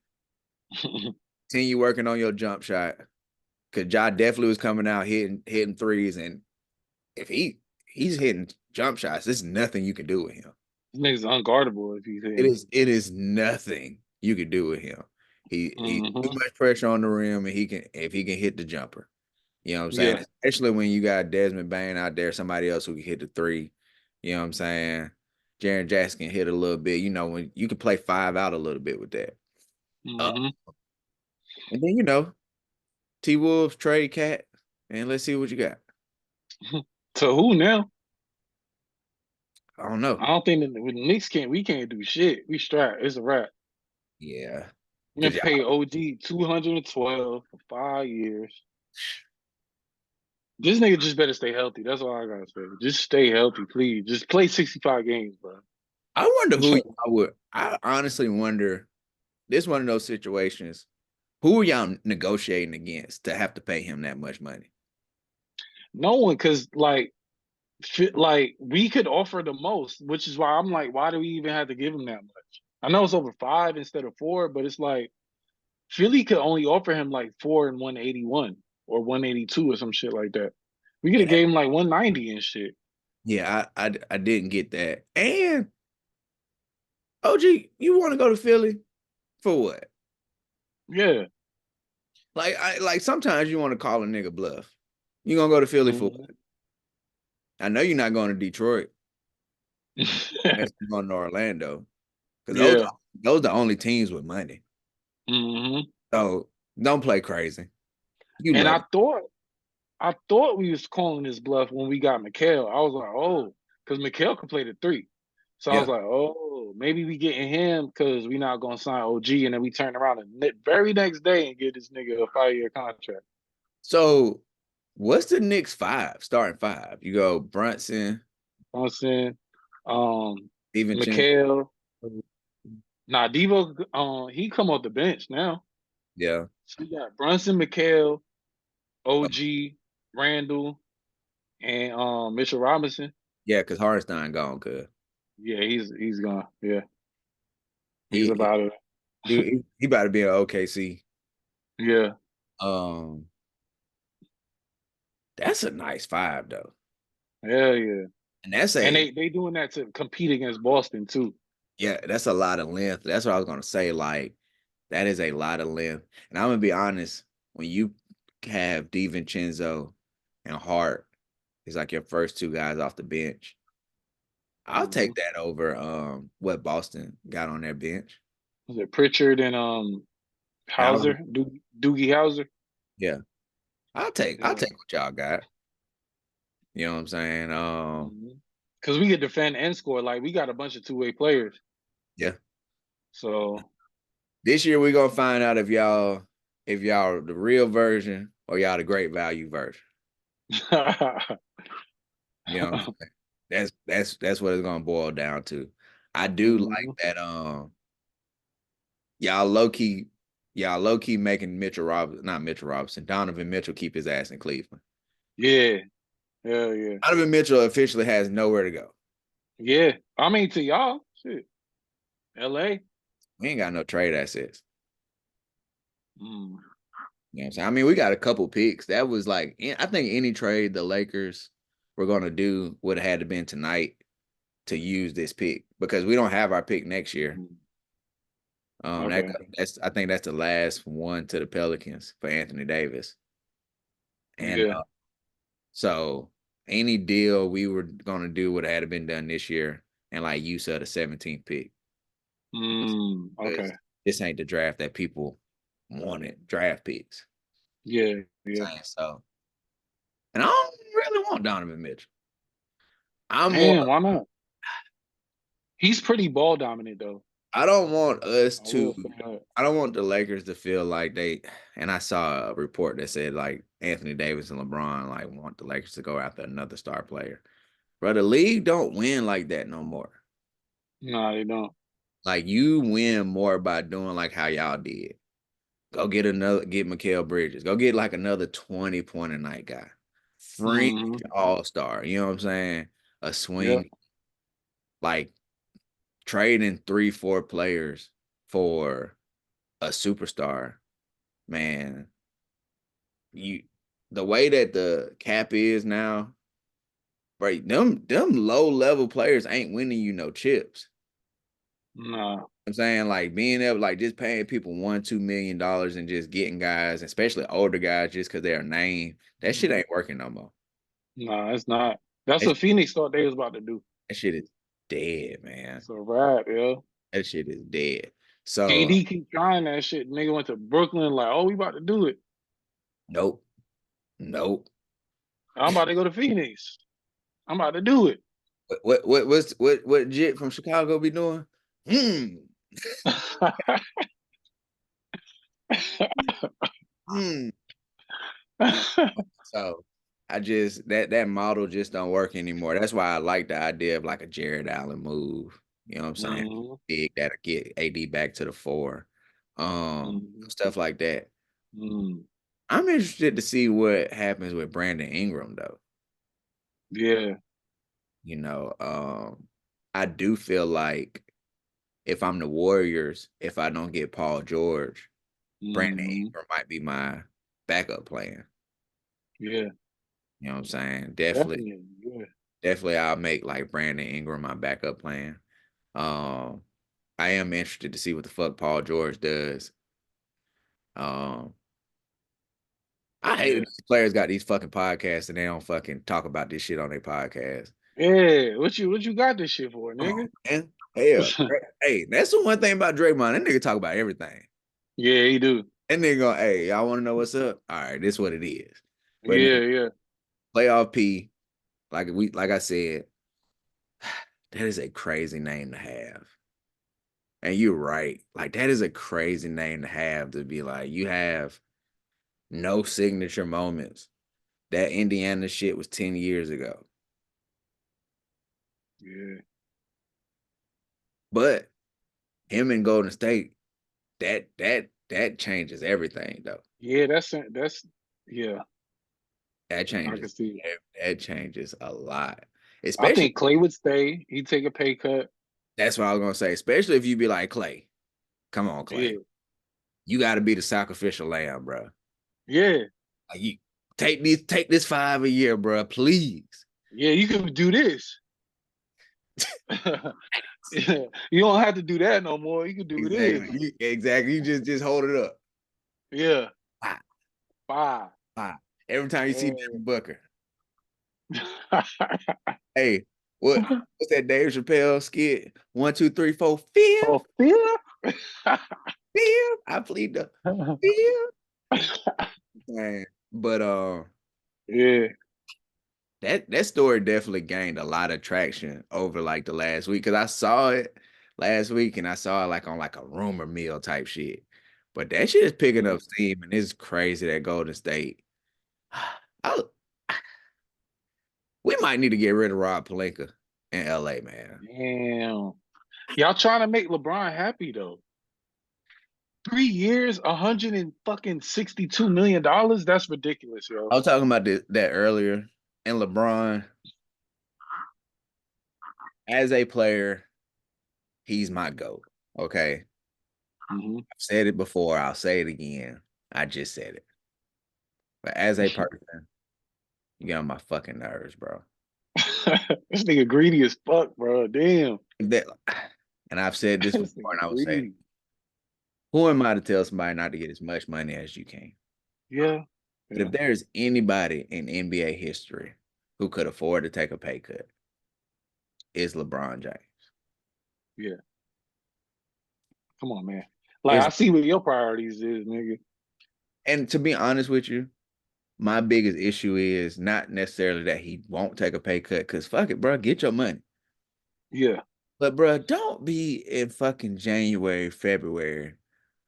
Continue working on your jump shot. Cause Ja definitely was coming out hitting threes. And if he's hitting jump shots, there's nothing you can do with him. This nigga's unguardable if he's It hitting. is nothing you can do with him. He's too Mm-hmm. much pressure on the rim, and if he can hit the jumper. You know what I'm saying? Yeah. Especially when you got Desmond Bain out there, somebody else who can hit the three. You know what I'm saying? Jaren Jackson can hit a little bit. When you can play five out a little bit with that. Mm-hmm. And then T Wolves trade Cat, and let's see what you got. To who now? I don't know. I don't think that with the Knicks we can't do shit. We strapped. It's a wrap. Yeah, We because gonna pay OG 212 for 5 years. This nigga just better stay healthy. That's all I gotta say. Just stay healthy, please. Just play 65 games, bro. I wonder who I would. I honestly wonder. This one of those situations. Who are y'all negotiating against to have to pay him that much money? No one, cause like we could offer the most, which is why I'm like, why do we even have to give him that much? I know it's over 5 instead of 4, but it's like Philly could only offer him like 4 and 181 or 182 or some shit like that. We could have Yeah, gave him like 190 and shit. yeah. I didn't get that. And OG, you want to go to Philly for what? Yeah. Like sometimes you want to call a nigga bluff. You gonna go to Philly for what? Mhm. I know you're not going to Detroit. You're going to Orlando because Yeah. those are the only teams with money. Hmm. So don't play crazy. You And know I thought we was calling his bluff when we got Mikal. I was like, oh, because Mikal could play the 3. So I yeah. was like, oh, maybe we getting him because we not gonna sign OG, and then we turn around the very next day and get this nigga a 5-year contract. So what's the Knicks starting five? You go Brunson, You know what I'm saying? Steven Chen. Mikal. Nah, Devo, he come off the bench now. Yeah. So we got Brunson, Mikal, Oh, OG, Randall, and Mitchell Robinson. yeah, because Hartenstein gone, cuz. Yeah, he's gone. Yeah, he's He about it. he about to be an OKC. Yeah, Um, that's a nice five though. hell yeah. And that's And they doing that to compete against Boston too. that's a lot of length. That's what I was gonna say. Like, that is a lot of length. And I'm gonna be honest, when you have DiVincenzo and Hart is like your first two guys off the bench, I'll take that over what Boston got on their bench. Was it Pritchard and Hauser, Doogie Hauser? Yeah. I'll take Yeah. what y'all got. You know what I'm saying? Because we could defend and score. Like, we got a bunch of two-way players. Yeah. So this year we're gonna find out if y'all the real version or y'all the great value version. You know what I'm saying? That's what it's gonna boil down to. I do like that y'all low key making Donovan Mitchell keep his ass in Cleveland. Yeah. Hell yeah. Donovan Mitchell officially has nowhere to go. Yeah. I mean, to y'all, shit. LA. We ain't got no trade assets. Mm. You know what I'm saying? I mean, we got a couple picks. That was like, I think any trade the Lakers were going to do would have had to been tonight to use this pick because we don't have our pick next year. Okay. I think that's the last one to the Pelicans for Anthony Davis. And so any deal we were going to do would have had to been done this year and like use of the 17th pick. Okay. This ain't the draft that people wanted, draft picks. Yeah. So, and I don't really want Donovan Mitchell. Why not? He's pretty ball dominant though. I don't want the Lakers to feel like and I saw a report that said like Anthony Davis and LeBron like want the Lakers to go after another star player. Bro, the league don't win like that no more. No, they don't. Like you win more by doing like how y'all did. Go get Mikal Bridges. Go get like another 20-point a night guy. Fringe all-star. You know what I'm saying? A swing. Like trading 3-4 players for a superstar, man. The way that the cap is now, right? Them low level players ain't winning you no chips. No. I'm saying like being able like just paying people $1-2 million and just getting guys, especially older guys, just because they're a name. That shit ain't working no more. No, it's not. That's what Phoenix thought they was about to do. That shit is dead, man. So right, yo. That shit is dead. So KD keep trying that shit. Nigga went to Brooklyn like, oh, we about to do it. Nope. I'm about to go to Phoenix. I'm about to do it. What Jit from Chicago be doing? So I just that model just don't work anymore. That's why I like the idea of like a Jared Allen move. You know what I'm saying? Big that'll get AD back to the 4. Stuff like that. I'm interested to see what happens with Brandon Ingram though. Yeah. You know, I do feel like if I'm the Warriors, if I don't get Paul George, Brandon Ingram might be my backup plan. Yeah. You know what I'm saying? Definitely I'll make like Brandon Ingram my backup plan. I am interested to see what the fuck Paul George does. I hate that these players got these fucking podcasts and they don't fucking talk about this shit on their podcast. Yeah, what you got this shit for, nigga? Man. Hell, hey, that's the one thing about Draymond. That nigga talk about everything. Yeah, he do. That nigga go, hey, y'all want to know what's up? All right, this is what it is. But yeah. Playoff P, like I said, that is a crazy name to have. And you're right. Like that is a crazy name to have, to be like, you have no signature moments. That Indiana shit was 10 years ago. Yeah. But him in Golden State, that changes everything though. Yeah, that's yeah. That changes. I can see. That changes a lot. I think Clay would stay. He'd take a pay cut. That's what I was gonna say. Especially if you be like Clay. Come on, Clay. Yeah. You got to be the sacrificial lamb, bro. Yeah. Like you take this $5 a year, bro, please. Yeah, you can do this. Yeah. You don't have to do that no more. You can do this. Exactly. You just hold it up. Yeah. 5. Every time you see Yeah. Devin Booker. Hey, what's that Dave Chappelle skit? 1, 2, 3, 4, fifth, Oh, yeah. fifth. I plead the fifth. Man, but Yeah. that story definitely gained a lot of traction over like the last week because I saw it last week and I saw it like on like a rumor mill type shit. But that shit is picking up steam and it's crazy that Golden State. I, we might need to get rid of Rob Pelinka in LA, man. Damn. Y'all trying to make LeBron happy though. 3 years, $162 million. That's ridiculous, yo. I was talking about that earlier. And LeBron, as a player, he's my GOAT. Okay. Mm-hmm. I've said it before. I'll say it again. I just said it. But as a person, you get on my fucking nerves, bro. This nigga greedy as fuck, bro. Damn. That, and I've said this This before, nigga and I will say it. greedy. Who am I to tell somebody not to get as much money as you can? Yeah. But Yeah. if there's anybody in NBA history who could afford to take a pay cut, it's LeBron James. Yeah. Come on, man. Like It's I see what your priorities is, nigga. and to be honest with you, my biggest issue is not necessarily that he won't take a pay cut, because fuck it, bro, get your money. Yeah. But bro, don't be in fucking January, February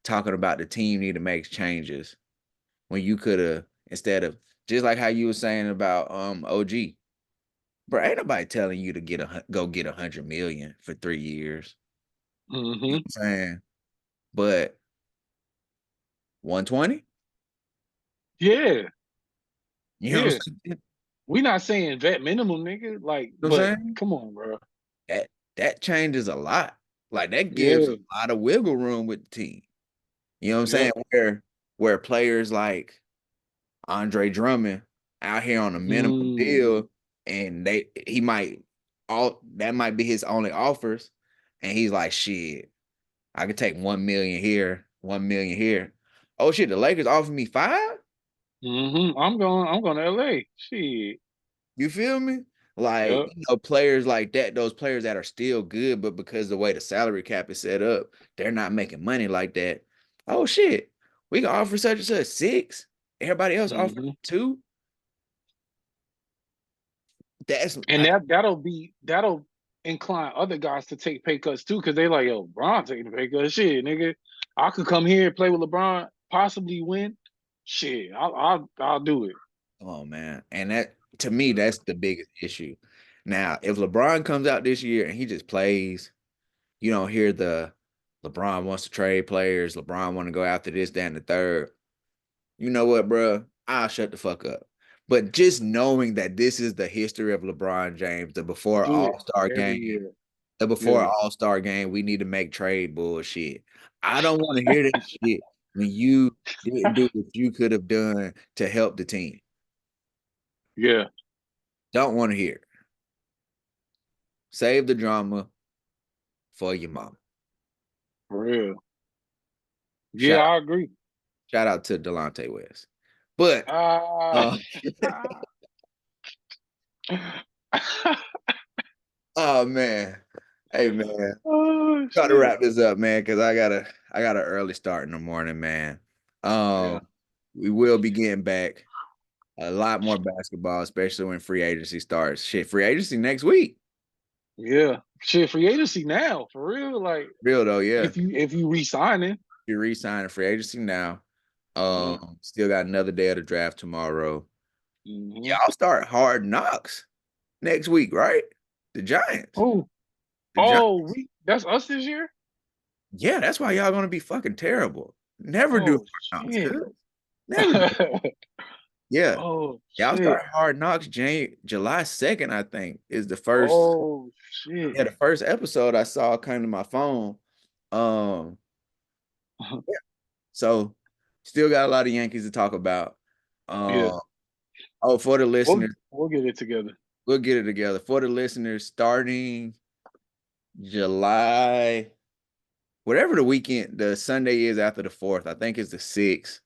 talking about the team need to make changes when you could have instead of just like how you were saying about OG. Bro, ain't nobody telling you to go get 100 million for 3 years. You know Mm-hmm. what I'm saying? But 120? Yeah. You know what Yeah. I'm saying? You We not saying vet minimum, nigga. Like, know what I'm but saying? come on, bro. That changes a lot. Like that gives a Yeah. lot of wiggle room with the team. You know what I'm saying? Yep. Where players like Andre Drummond out here on a minimum Mm. deal, and he might all that might be his only offers, and he's like, shit, I could take 1 million here, 1 million here. Oh shit, the Lakers offered me 5. Mm-hmm. I'm going to LA. Shit. You feel me? Like, Yep. players like that, those players that are still good, but because the way the salary cap is set up, they're not making money like that. Oh shit, we can offer such and such 6. Everybody else offer Mm-hmm. 2. That's And that'll incline other guys to take pay cuts too, because they like, yo, LeBron taking a pay cut. Shit, nigga. I could come here, play with LeBron, possibly win. Shit, I'll do it. come on, man. And that to me, that's the biggest issue. Now, if LeBron comes out this year and he just plays, you don't hear the LeBron wants to trade players, LeBron want to go after this, that, and the third. You know what, bro? I'll shut the fuck up. But just knowing that this is the history of LeBron James, the before Do it All-Star every game, year. the before Yeah. All-Star game, we need to make trade bullshit. I don't want to hear that shit when you didn't do what you could have done to help the team. Yeah. Don't want to hear it. Save the drama for your mom. For real. Yeah, Shout out, I agree. shout out to Delonte West. But Ah. uh, oh man. Hey man. Oh Try to shit. wrap this up, man, because I got an early start in the morning, man. Yeah. We will be getting back a lot more basketball, especially when free agency starts. Shit, free agency next week. Yeah. Shit, free agency now, for real. Like Real though, yeah. if you re-signing. You re-signing free agency now. Yeah. Still got another day of the draft tomorrow. Mm-hmm. Y'all start Hard Knocks next week, right? The Giants. Oh, The Giants. oh, we that's us this year? Yeah, that's why y'all gonna be fucking terrible. Never do Oh Hard Knocks, shit. cuz. Never do. Yeah. Oh Y'all shit. start Hard Knocks July 2nd, I think, is the first. Oh shit. Yeah, the first episode I saw come to my phone. Um, yeah. So still got a lot of Yankees to talk about. Yeah. Um, for the We'll listeners, we'll get it together. we'll get it together. For the listeners, starting July, whatever the weekend, the Sunday is after the 4th, I think it's the 6th.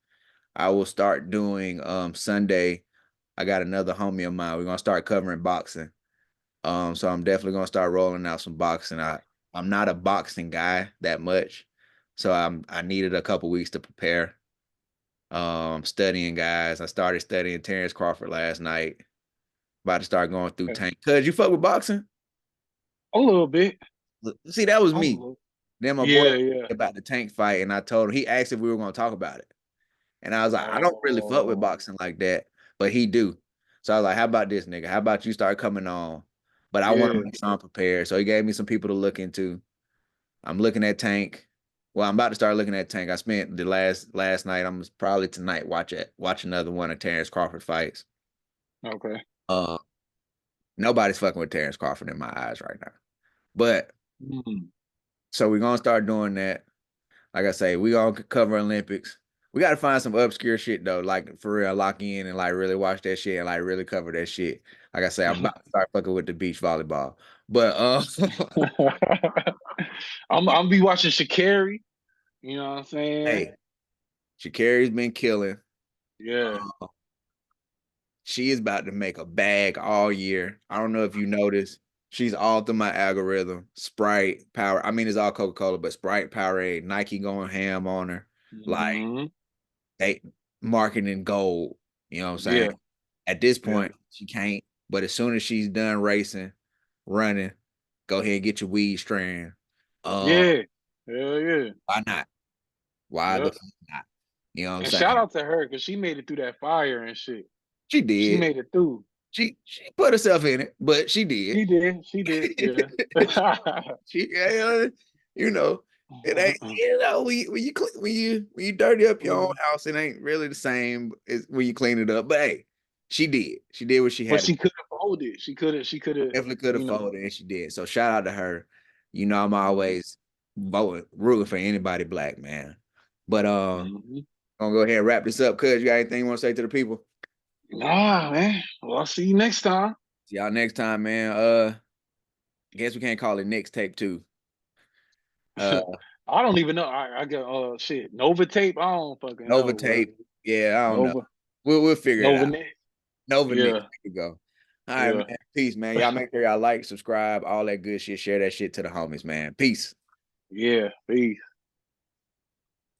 I will start doing Sunday. I got another homie of mine. We're gonna start covering boxing. So I'm definitely gonna start rolling out some boxing. I'm not a boxing guy that much, so I needed a couple weeks to prepare. Studying guys. I started studying Terrence Crawford last night. About to start going through Tank. Cuz you fuck with boxing? A little bit. See, that was I'm a me. little. Then my boy Yeah, yeah. about the Tank fight, and I told him, he asked if we were gonna talk about it. And I was like, I don't really fuck with Oh, boxing like that, but he do. So I was like, how about this, nigga? How about you start coming on? But I want to yeah. make sure I'm prepared. So he gave me some people to look into. I'm looking at Tank. Well, I'm about to start looking at Tank. I spent the last night. I'm probably tonight watch another one of Terrence Crawford fights. Okay. Uh, nobody's fucking with Terrence Crawford in my eyes right now. But Mm. so we're gonna start doing that. Like I say, we gonna cover Olympics. We gotta find some obscure shit though, like for real, lock in and like really watch that shit and like really cover that shit. Like I say, I'm about to start fucking with the beach volleyball. But I'm be watching Sha'Carri. You know what I'm saying? hey, Sha'Carri's been killing. Yeah. Uh, she is about to make a bag all year. I don't know if you noticed. She's all through my algorithm. Sprite, Power. I mean, it's all Coca-Cola, but Sprite, Powerade, Nike going ham on her. Like Mm-hmm. they marketing gold. You know what I'm saying? Yeah. At this Yeah. point, she can't. But as soon as she's done racing, running, go ahead and get your weed strand. Uh, Yeah. Hell yeah. why not? Why the Yep. fuck not? You know what I'm And shout saying? out to her because she made it through that fire and shit. She She did. made it through. She put herself in it, but she did. She did. She did. Yeah. She, you know, it ain't. You know, when you dirty up your own house, it ain't really the same as when you clean it up. But hey, she did. She did what she But had to she do. could have folded. She could have. She could have. Definitely could have You know. folded, and she did. So shout out to her. You know, I'm Mm-hmm. always voting, rooting for anybody black, man. But Mm-hmm. gonna go ahead and wrap this up. Cuz you got anything you want to say to the people? Nah, man. Well, I'll see you next time. See y'all next time, man. Guess we can't call it next tape two. Uh, I don't even know. I got shit. Nova tape. I don't fucking Nova know, bro. tape. Yeah, I don't know. Nova. We'll figure it Nova out. next. Nova next. Yeah. There you go. All right, Yeah. man. Peace, man. Y'all make sure y'all like, subscribe, all that good shit. Share that shit to the homies, man. Peace. Yeah. Peace.